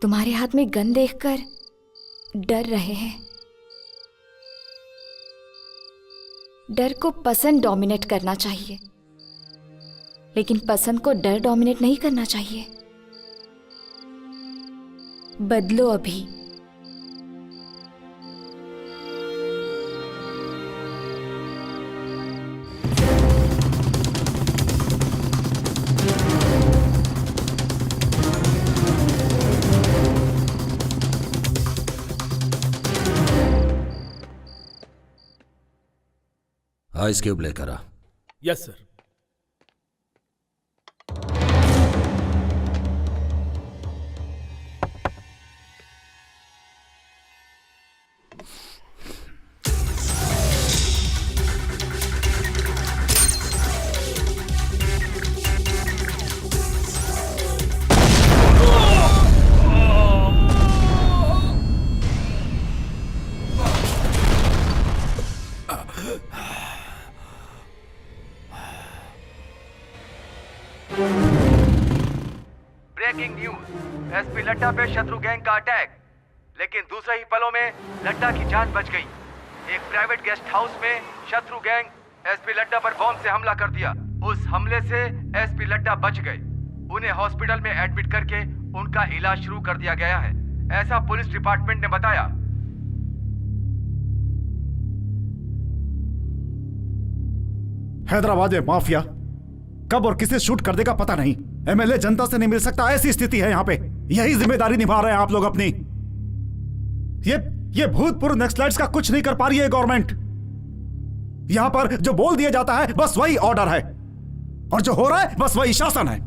तुम्हारे हाथ में गन देखकर डर रहे हैं। डर को पसंद डोमिनेट करना चाहिए, लेकिन पसंद को डर डोमिनेट नहीं करना चाहिए। बदलो अभी। आइस क्यूब लेकर आ। Yes sir. Breaking news, SP Ladda पे शत्रु गैंग का अटैक, लेकिन दूसरे ही पलों में लड्डा की जान बच गई। एक प्राइवेट गेस्ट हाउस में शत्रु गैंग एसपी लड्डा पर बॉम्ब से हमला कर दिया। उस हमले से एसपी लड्डा बच गए। उन्हें हॉस्पिटल में एडमिट करके उनका इलाज शुरू कर दिया गया है, ऐसा पुलिस डिपार्टमेंट ने बताया। हैदराबाद में माफिया कब और किसे शूट कर देगा पता नहीं। एमएलए जनता से नहीं मिल सकता, ऐसी स्थिति है यहाँ पे। यही जिम्मेदारी निभा रहे हैं आप लोग अपनी। ये भूतपूर्व नक्सलाइट्स का कुछ नहीं कर पा रही है गवर्नमेंट। यहां पर जो बोल दिया जाता है बस वही ऑर्डर है, और जो हो रहा है बस वही शासन है।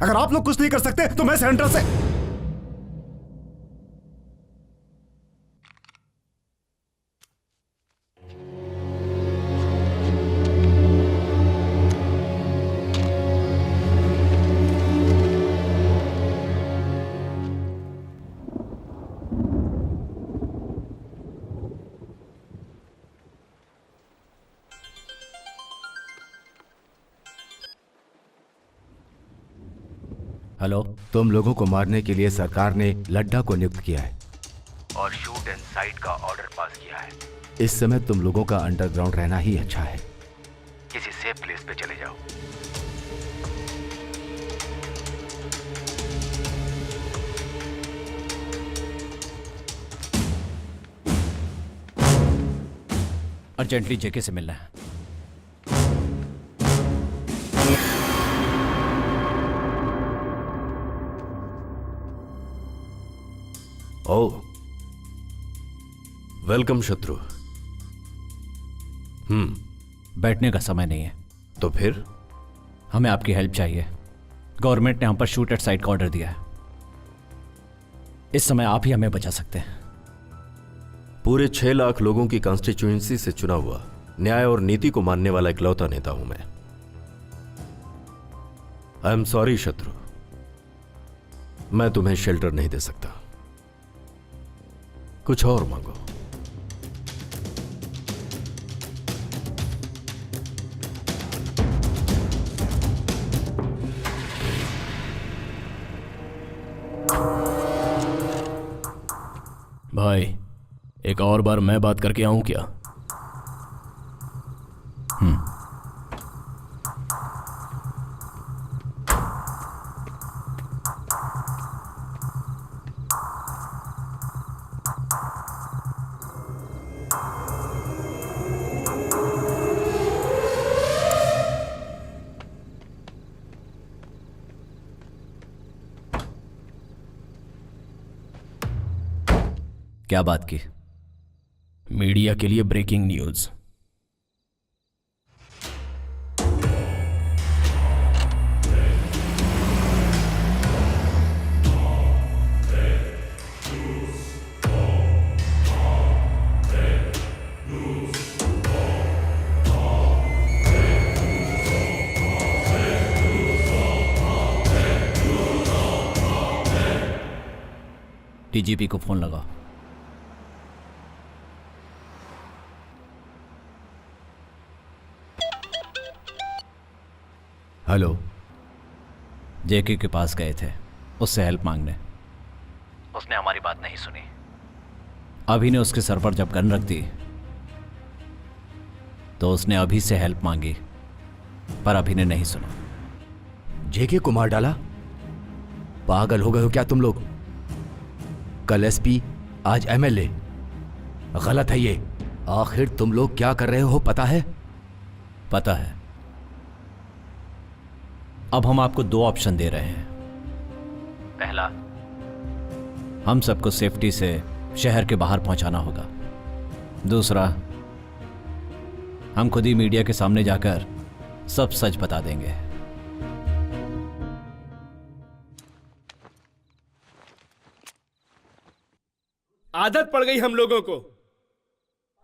अगर आप लोग कुछ नहीं कर सकते तो मैं सेंटर से हेलो, तुम लोगों को मारने के लिए सरकार ने लड्डा को नियुक्त किया है और शूट एंड साइट का ऑर्डर पास किया है। इस समय तुम लोगों का अंडरग्राउंड रहना ही अच्छा है। किसी सेफ प्लेस पे चले जाओ। अर्जेंटली जेके से मिलना है। ओह, वेलकम शत्रु। बैठने का समय नहीं है। तो फिर हमें आपकी हेल्प चाहिए। गवर्नमेंट ने हम पर शूट एट साइट का ऑर्डर दिया है। इस समय आप ही हमें बचा सकते हैं। पूरे 6 लाख लोगों की कॉन्स्टिट्यूएंसी से चुना हुआ, न्याय और नीति को मानने वाला इकलौता नेता हूं मैं। आई एम सॉरी शत्रु, मैं तुम्हें शेल्टर नहीं दे सकता। कुछ और मांगो। भाई, एक और बार मैं बात करके आऊं क्या? क्या बात की? मीडिया के लिए ब्रेकिंग न्यूज। डीजीपी को फोन लगाओ। हेलो, जेके के पास गए थे उससे हेल्प मांगने। उसने हमारी बात नहीं सुनी। अभी ने उसके सर पर जब गन रख दी तो उसने अभी से हेल्प मांगी, पर अभी ने नहीं सुना। जेके को मार डाला? पागल हो गए हो क्या तुम लोग? कल एसपी, आज एमएलए। गलत है ये। आखिर तुम लोग क्या कर रहे हो पता है? पता है। अब हम आपको 2 ऑप्शन दे रहे हैं। पहला, हम सबको सेफ्टी से शहर के बाहर पहुंचाना होगा। दूसरा, हम खुद ही मीडिया के सामने जाकर सब सच बता देंगे। आदत पड़ गई हम लोगों को।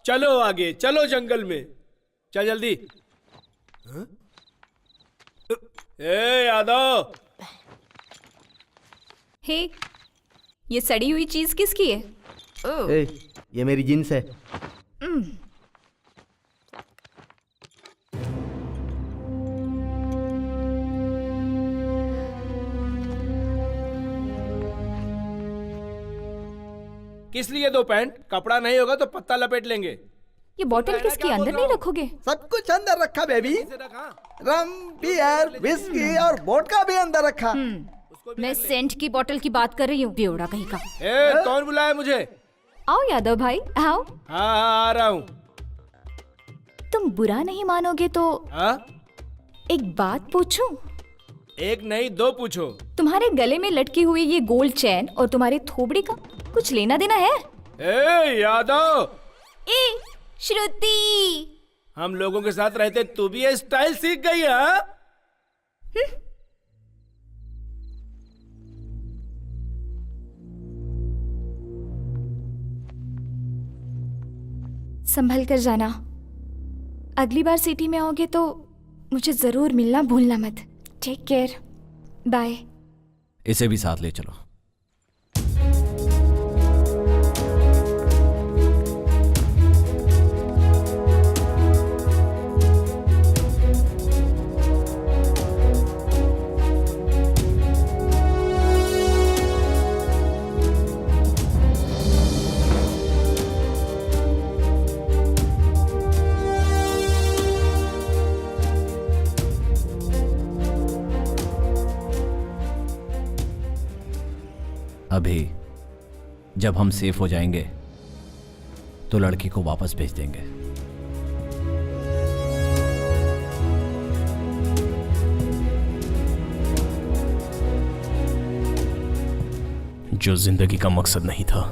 चलो आगे, चलो जंगल में, चल जल्दी। हाँ? ए यादव, हे, ये सड़ी हुई चीज किसकी है? ओह, ये मेरी जींस है। किस लिए दो पैंट? कपड़ा नहीं होगा तो पत्ता लपेट लेंगे। ये बॉटल किसकी? अंदर नहीं रखोगे? सब कुछ अंदर रखा बेबी। रम, बियर, विस्की और वोडका भी अंदर रखा। मैं सेंट की बोतल की बात कर रही हूँ, बेवड़ा कहीं का। ए, कौन बुलाया मुझे? आओ यादव भाई, आओ। हाँ, आ रहा हूँ। तुम बुरा नहीं मानोगे तो एक बात पूछूं? एक नहीं, दो पूछो। तुम्हारे गले में लटकी हुई ये गोल्ड चैन और तुम्हारे थोबड़ी का कुछ लेना देना है? ए यादव, ए श्रुति, हम लोगों के साथ रहते तू भी ये स्टाइल सीख गई है? संभल कर जाना। अगली बार सिटी में आओगे तो मुझे जरूर मिलना भूलना मत। Take care, bye. इसे भी साथ ले चलो। अभी जब हम सेफ हो जाएंगे तो लड़की को वापस भेज देंगे। जो जिंदगी का मकसद नहीं था,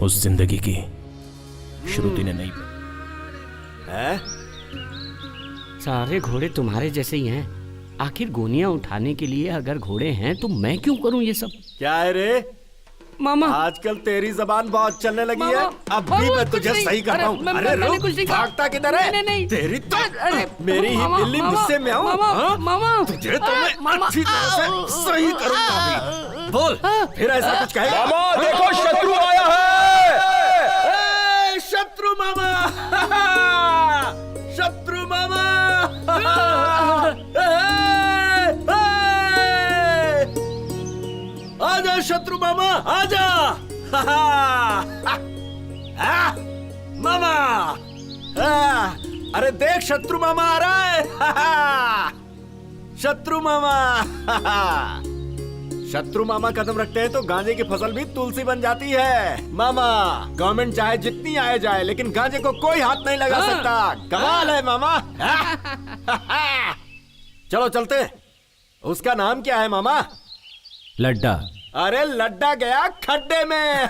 उस जिंदगी की श्रुति ने नहीं है? सारे घोड़े तुम्हारे जैसे ही हैं। आखिर गोनियां उठाने के लिए अगर घोड़े हैं तो मैं क्यों करूं ये सब? क्या है रे मामा? आजकल तेरी जबान बहुत चलने लगी है। अब भी मैं तुझे सही कर रहा हूँ। अरे रुक, भागता किधर है? नहीं, तेरी तो मेरी ही बिल्ली मुझसे में आऊं? मामा, तुझे तो मैं अच्छी तरह से सही करूंगा अभी। बोल, फिर ऐसा कुछ कहेगा? मामा देखो, शत्रु आया है। शत्रु मामा, शत्रु मामा। आजा शत्रु मामा, आजा। मामा, अरे देख शत्रु मामा आ रहा है। शत्रु मामा। शत्रु मामा कदम रखते हैं तो गांजे की फसल भी तुलसी बन जाती है। मामा, गवर्नमेंट चाहे जितनी आए जाए लेकिन गांजे को कोई हाथ नहीं लगा सकता। कमाल है मामा। चलो चलते हैं। उसका नाम क्या है मामा? लड्डा। अरे लड्डा गया खड्डे में।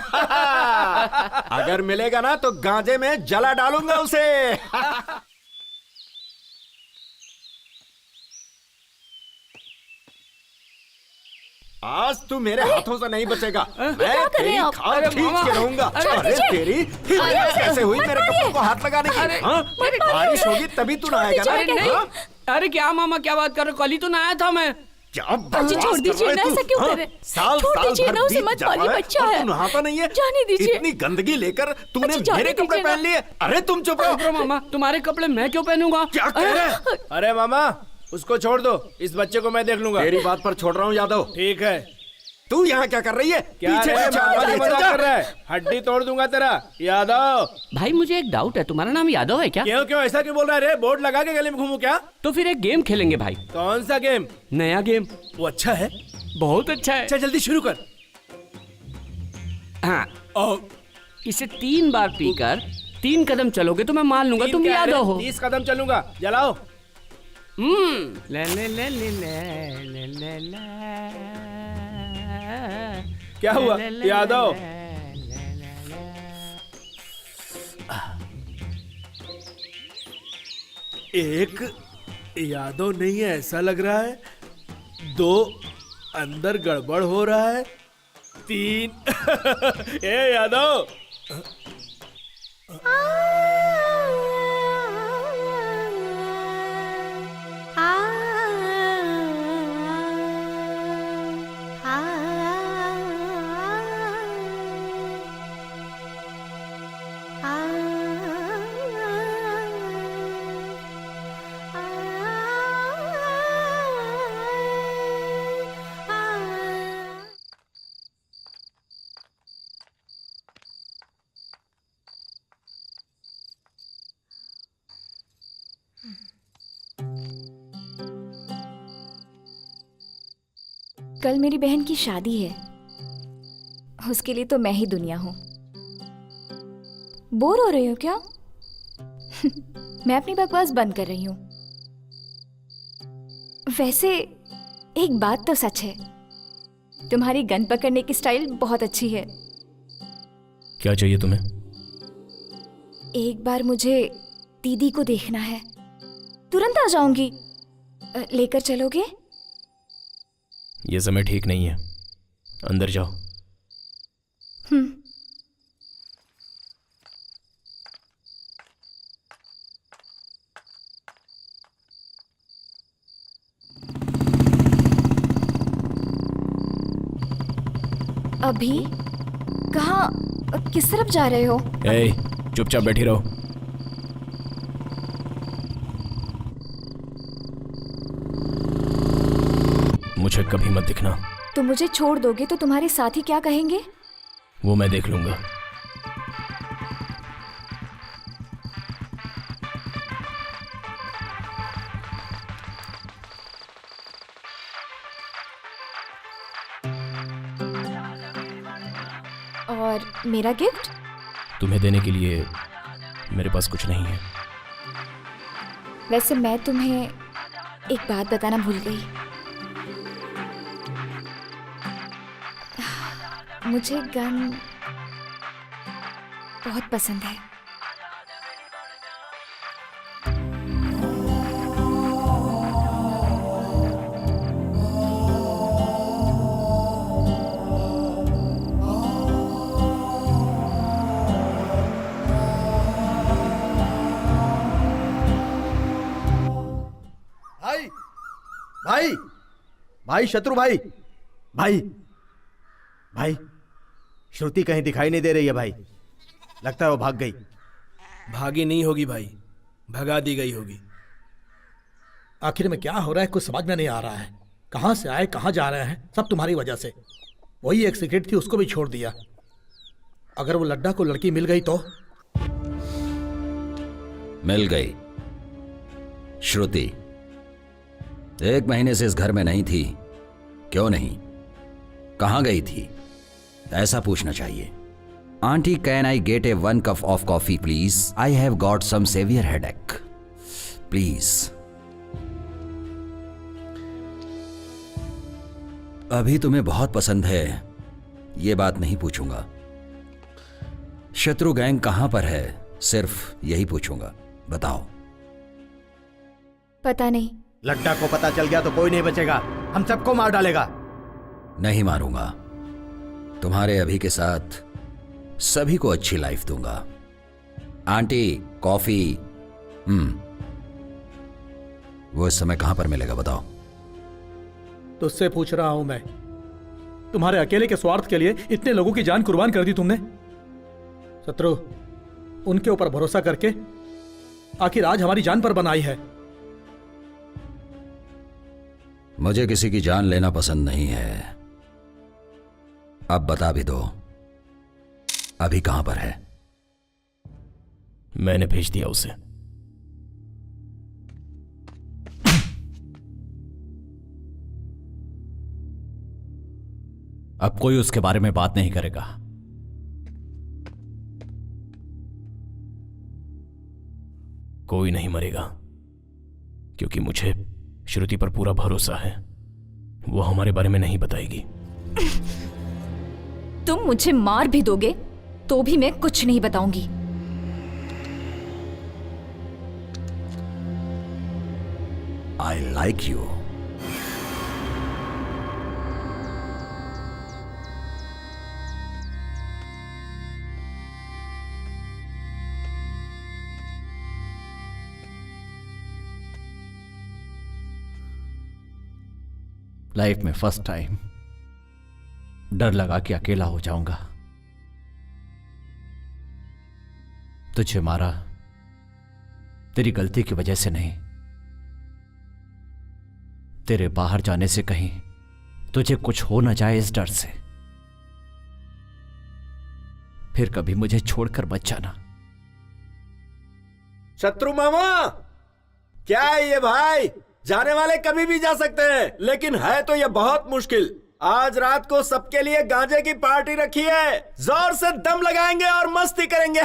अगर मिलेगा ना तो गांजे में जला डालूंगा उसे। आज तू मेरे हाथों से नहीं बचेगा। मैं तेरी खाल खींच के रहूंगा। अरे तेरी हिम्मत कैसे हुई मेरे कपड़ों को हाथ लगाने की? बारिश होगी तभी तू नहाएगा ना? अरे क्या मामा, क्या बात कर रहे हो? कल ही तो नहाया था मैं। छोड़ दीजिए ना, ऐसा क्यों कर रहे? साल छोड़ साल दीजिए भर ना, उसे बीत मत जाता मारिए, है बच्चा और है। तू नहाता नहीं है। जाने दीजिए। इतनी गंदगी लेकर तूने अच्छा, जाने मेरे कपड़े दीजिए पहन लिए। अरे तुम चुप रहो। मामा, तुम्हारे कपड़े मैं क्यों पहनूंगा? क्या कह रहे? अरे मामा, उसको छोड़ दो, इस बच्चे को मैं देख लूंगा। तेरी बात पर छोड़ रहा हूँ यादव। ठीक है। तू यहाँ क्या कर रही है? क्या पीछे रे, पीछे मामा आवाज मजाक जा। कर रहा है? हड्डी तोड़ दूंगा तेरा। यादव भाई, मुझे एक डाउट है, तुम्हारा नाम यादव है क्या? क्यों क्यों ऐसा क्यों बोल रहा है रे? बोर्ड लगा के गले में घूमू क्या? तो फिर एक गेम खेलेंगे भाई। कौन सा गेम? नया गेम। वो अच्छा है? बहुत अच्छा है। अच्छा जल्दी शुरू कर। हाँ, इसे 3 बार पीकर 3 कदम चलोगे तो मैं मान लूंगा तुम यादव हो। 30 कदम चलूंगा। जलाओ। ले ले ले ले ले ले ले। क्या हुआ यादव? एक यादव नहीं है ऐसा लग रहा है, 2 अंदर गड़बड़ हो रहा है, 3 ए यादव कल मेरी बहन की शादी है, उसके लिए तो मैं ही दुनिया हूं। बोर हो रही हो क्या? मैं अपनी बकवास बंद कर रही हूं। वैसे एक बात तो सच है, तुम्हारी गन पकड़ने की स्टाइल बहुत अच्छी है। क्या चाहिए तुम्हें? एक बार मुझे दीदी को देखना है, तुरंत आ जाऊंगी। लेकर चलोगे? ये समय ठीक नहीं है, अंदर जाओ। अभी कहाँ, किस तरफ जा रहे हो? ए, चुपचाप बैठी रहो। मुझे कभी मत दिखना। तुम मुझे छोड़ दोगे तो तुम्हारे साथी क्या कहेंगे? वो मैं देख लूंगा। और मेरा गिफ्ट? तुम्हें देने के लिए मेरे पास कुछ नहीं है। वैसे मैं तुम्हें एक बात बताना भूल गई। मुझे गन बहुत पसंद है। भाई भाई भाई शत्रु भाई भाई भाई, श्रुति कहीं दिखाई नहीं दे रही है भाई। लगता है वो भाग गई। भागी नहीं होगी भाई, भगा दी गई होगी। आखिर में क्या हो रहा है कुछ समझ में नहीं आ रहा है। कहां से आए कहां जा रहे हैं, सब तुम्हारी वजह से। वही एक सिगरेट थी, उसको भी छोड़ दिया। अगर वो लड्डा को लड़की मिल गई तो? मिल गई। श्रुति 1 महीने से इस घर में नहीं थी। क्यों नहीं, कहां गई थी, ऐसा पूछना चाहिए। Aunty, can I get a 1 cup of coffee please? I have got some severe headache please. अभी तुम्हें बहुत पसंद है, ये बात नहीं पूछूंगा। शत्रु गैंग कहां पर है, सिर्फ यही पूछूंगा। बताओ। पता नहीं। लड्डा को पता चल गया तो कोई नहीं बचेगा, हम सबको मार डालेगा। नहीं मारूंगा, तुम्हारे अभी के साथ सभी को अच्छी लाइफ दूंगा। Aunty, coffee. वो इस समय कहां पर मिलेगा बताओ। तुझसे पूछ रहा हूं मैं, तुम्हारे अकेले के स्वार्थ के लिए इतने लोगों की जान कुर्बान कर दी तुमने। शत्रु, उनके ऊपर भरोसा करके आखिर आज हमारी जान पर बनाई है। मुझे किसी की जान लेना पसंद नहीं है। अब बता भी दो, अभी कहां पर है? मैंने भेज दिया उसे। अब कोई उसके बारे में बात नहीं करेगा। कोई नहीं मरेगा, क्योंकि मुझे श्रुति पर पूरा भरोसा है। वो हमारे बारे में नहीं बताएगी। तुम मुझे मार भी दोगे तो भी मैं कुछ नहीं बताऊंगी। I like you. लाइफ में फर्स्ट टाइम डर लगा कि अकेला हो जाऊंगा। तुझे मारा तेरी गलती की वजह से नहीं, तेरे बाहर जाने से कहीं तुझे कुछ हो ना जाए इस डर से। फिर कभी मुझे छोड़कर मत जाना। शत्रु मामा, क्या है ये भाई? जाने वाले कभी भी जा सकते हैं, लेकिन है तो ये बहुत मुश्किल। आज रात को सबके लिए गांजे की पार्टी रखी है, जोर से दम लगाएंगे और मस्ती करेंगे।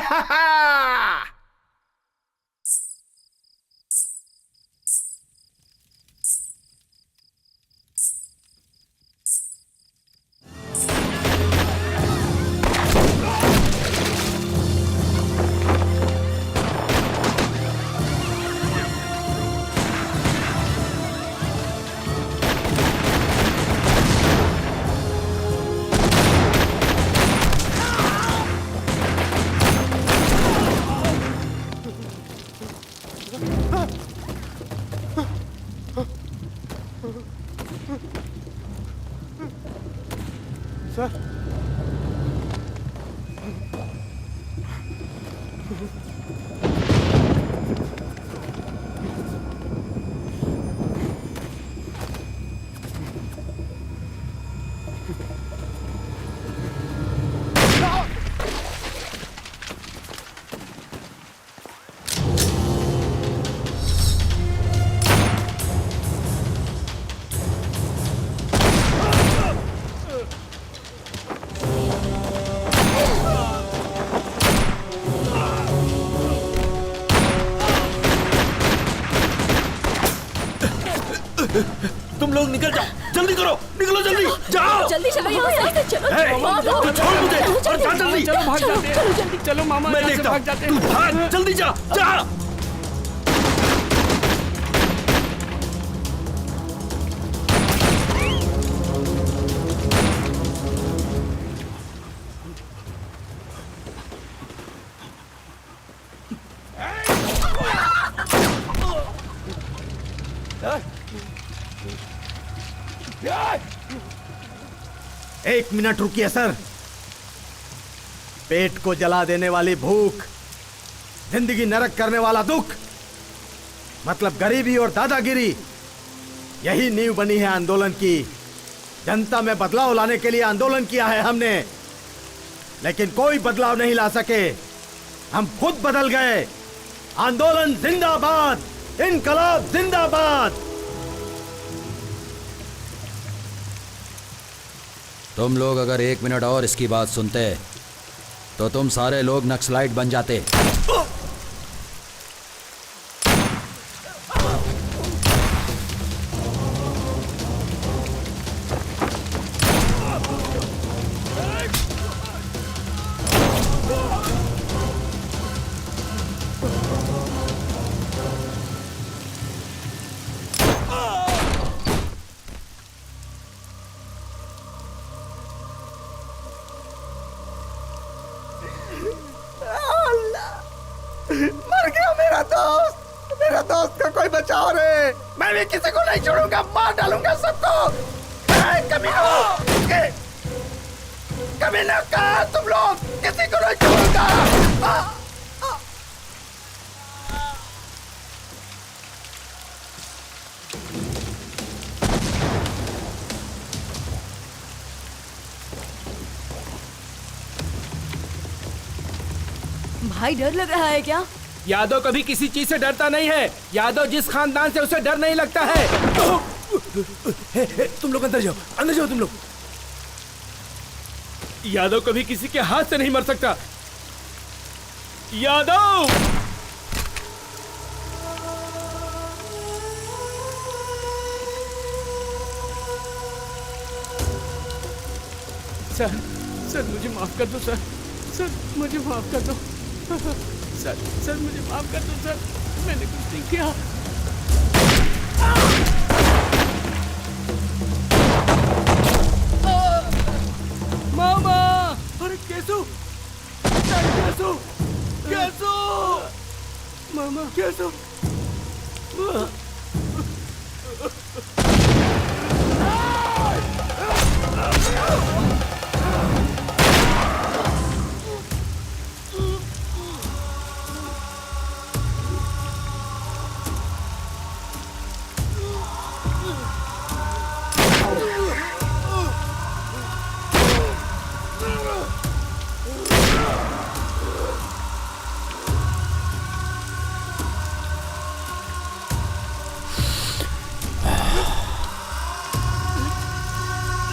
तुम लोग निकल जाओ, जल्दी करो, निकलो जल्दी, जाओ जल्दी चलो यहाँ से, चलो तू छोड़ मुझे और जा जल्दी। चलो भाग जाते हैं, चलो जल्दी, चलो मामा मैं यहाँ से देखता भाग हूँ, जाते तू हैं। भाग, जल्दी जा, जा। एक मिनट रुकिए सर। पेट को जला देने वाली भूख, जिंदगी नरक करने वाला दुख, मतलब गरीबी और दादागिरी, यही नींव बनी है आंदोलन की। जनता में बदलाव लाने के लिए आंदोलन किया है हमने, लेकिन कोई बदलाव नहीं ला सके। हम खुद बदल गए। आंदोलन जिंदाबाद, इनकलाब जिंदाबाद। तुम लोग अगर 1 मिनट और इसकी बात सुनते तो तुम सारे लोग नक्सलाइट बन जाते। मर गया मेरा दोस्त का कोई बचाओ रे। मैं भी किसी को नहीं छोड़ूंगा, मार डालूंगा सबको। कमीना कहा तुम लोग, किसी को नहीं छोड़ूंगा। भाई डर लग रहा है क्या? यादव कभी किसी चीज से डरता नहीं है। यादव जिस खानदान से, उसे डर नहीं लगता है। तुम लोग अंदर जाओ तुम लोग। यादव कभी किसी के हाथ से नहीं मर सकता। यादव सर मुझे माफ कर दो सर मुझे माफ कर दो सर मुझे माफ कर दो सर, मैंने कुछ नहीं किया। केसु, केसु, केसु, मामा केसु।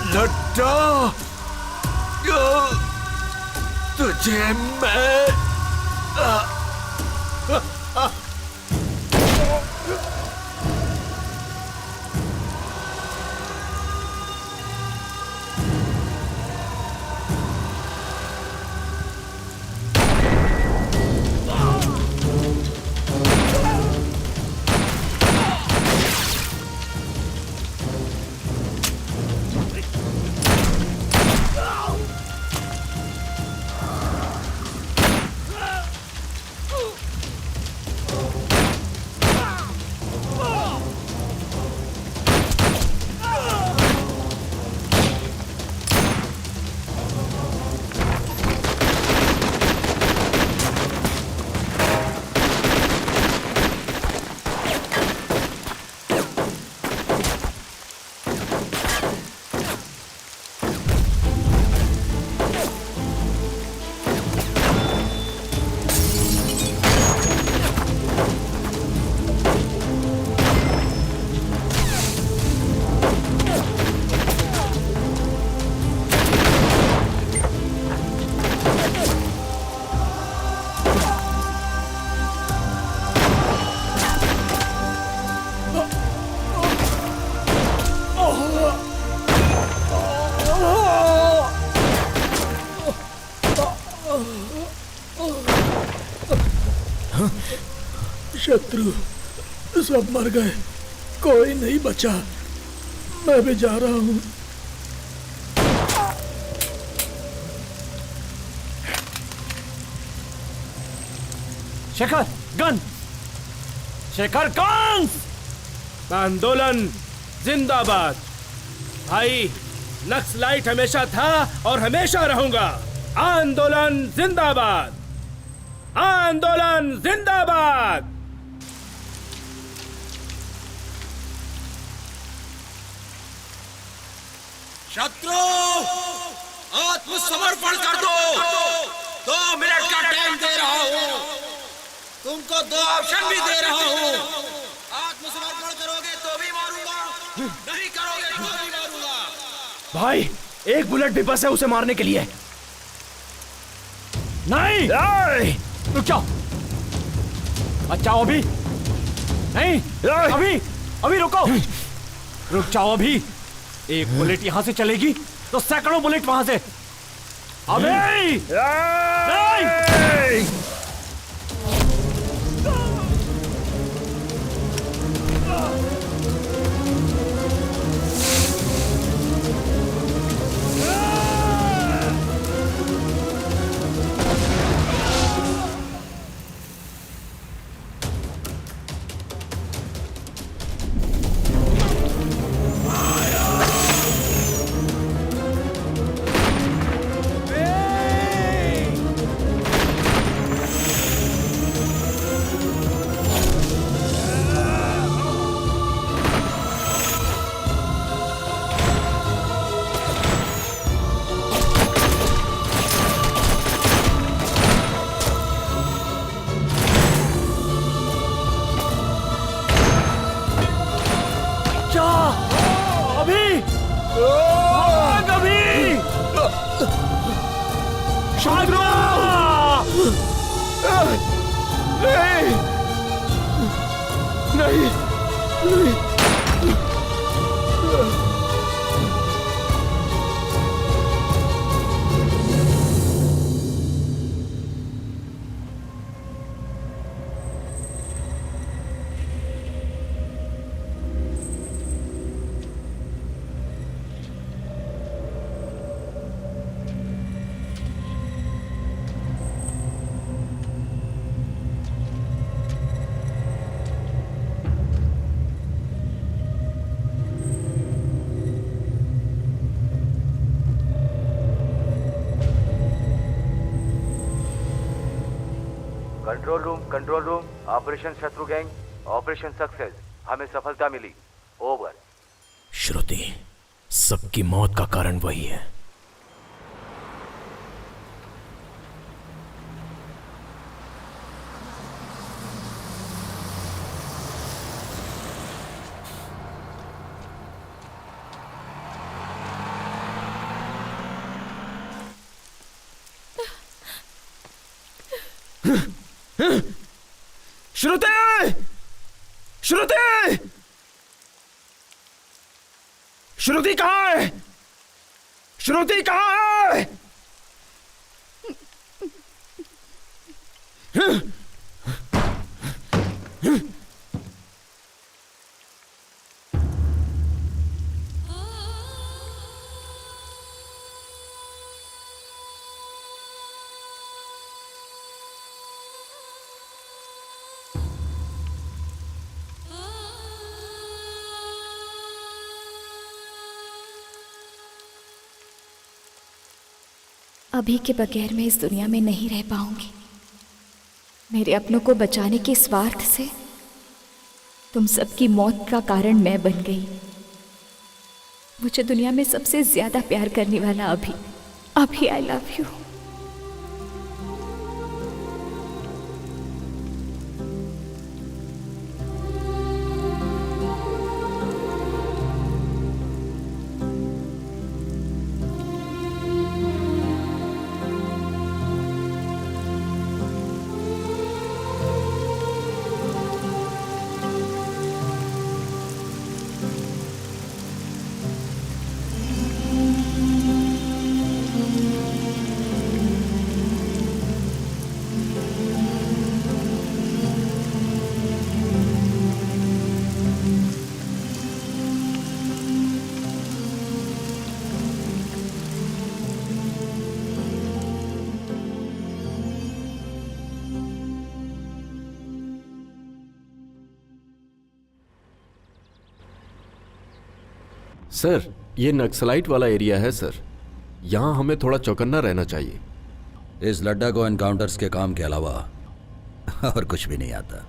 लड्डा, तुझे मैं शत्रु सब मर गए, कोई नहीं बचा। मैं भी जा रहा हूँ। Shekhar gun, Shekhar gun. आंदोलन जिंदाबाद। भाई नक्सलाइट हमेशा था और हमेशा रहूंगा। आंदोलन जिंदाबाद, आंदोलन जिंदाबाद। शत्रु आत्मसमर्पण कर दो। 2 मिनट का टाइम दे रहा हूँ, तुमको 2 ऑप्शन भी दे रहा हूँ। आत्मसमर्पण करोगे तो भी मारूंगा, नहीं करोगे तो भी मारूंगा। भाई एक बुलेट भी बस है उसे मारने के लिए। नहीं, रुक जाओ, बचाओ अभी नहीं, अभी रुको, रुक जाओ अभी। एक बुलेट यहां से चलेगी तो सैकड़ों बुलेट वहां से। अभी नहीं। कंट्रोल रूम, ऑपरेशन शत्रु गैंग, ऑपरेशन सक्सेस, हमें सफलता मिली, ओवर। श्रुति, सबकी मौत का कारण वही है। श्रुति! श्रुति! श्रुति कहाँ है? श्रुति कहाँ है? अभी के बगैर मैं इस दुनिया में नहीं रह पाऊंगी। मेरे अपनों को बचाने के स्वार्थ से तुम सबकी मौत का कारण मैं बन गई। मुझे दुनिया में सबसे ज्यादा प्यार करने वाला अभी आई लव यू। सर, ये नक्सलाइट वाला एरिया है सर। यहाँ हमें थोड़ा चौकन्ना रहना चाहिए। इस लड्डा को एनकाउंटर्स के काम के अलावा और कुछ भी नहीं आता।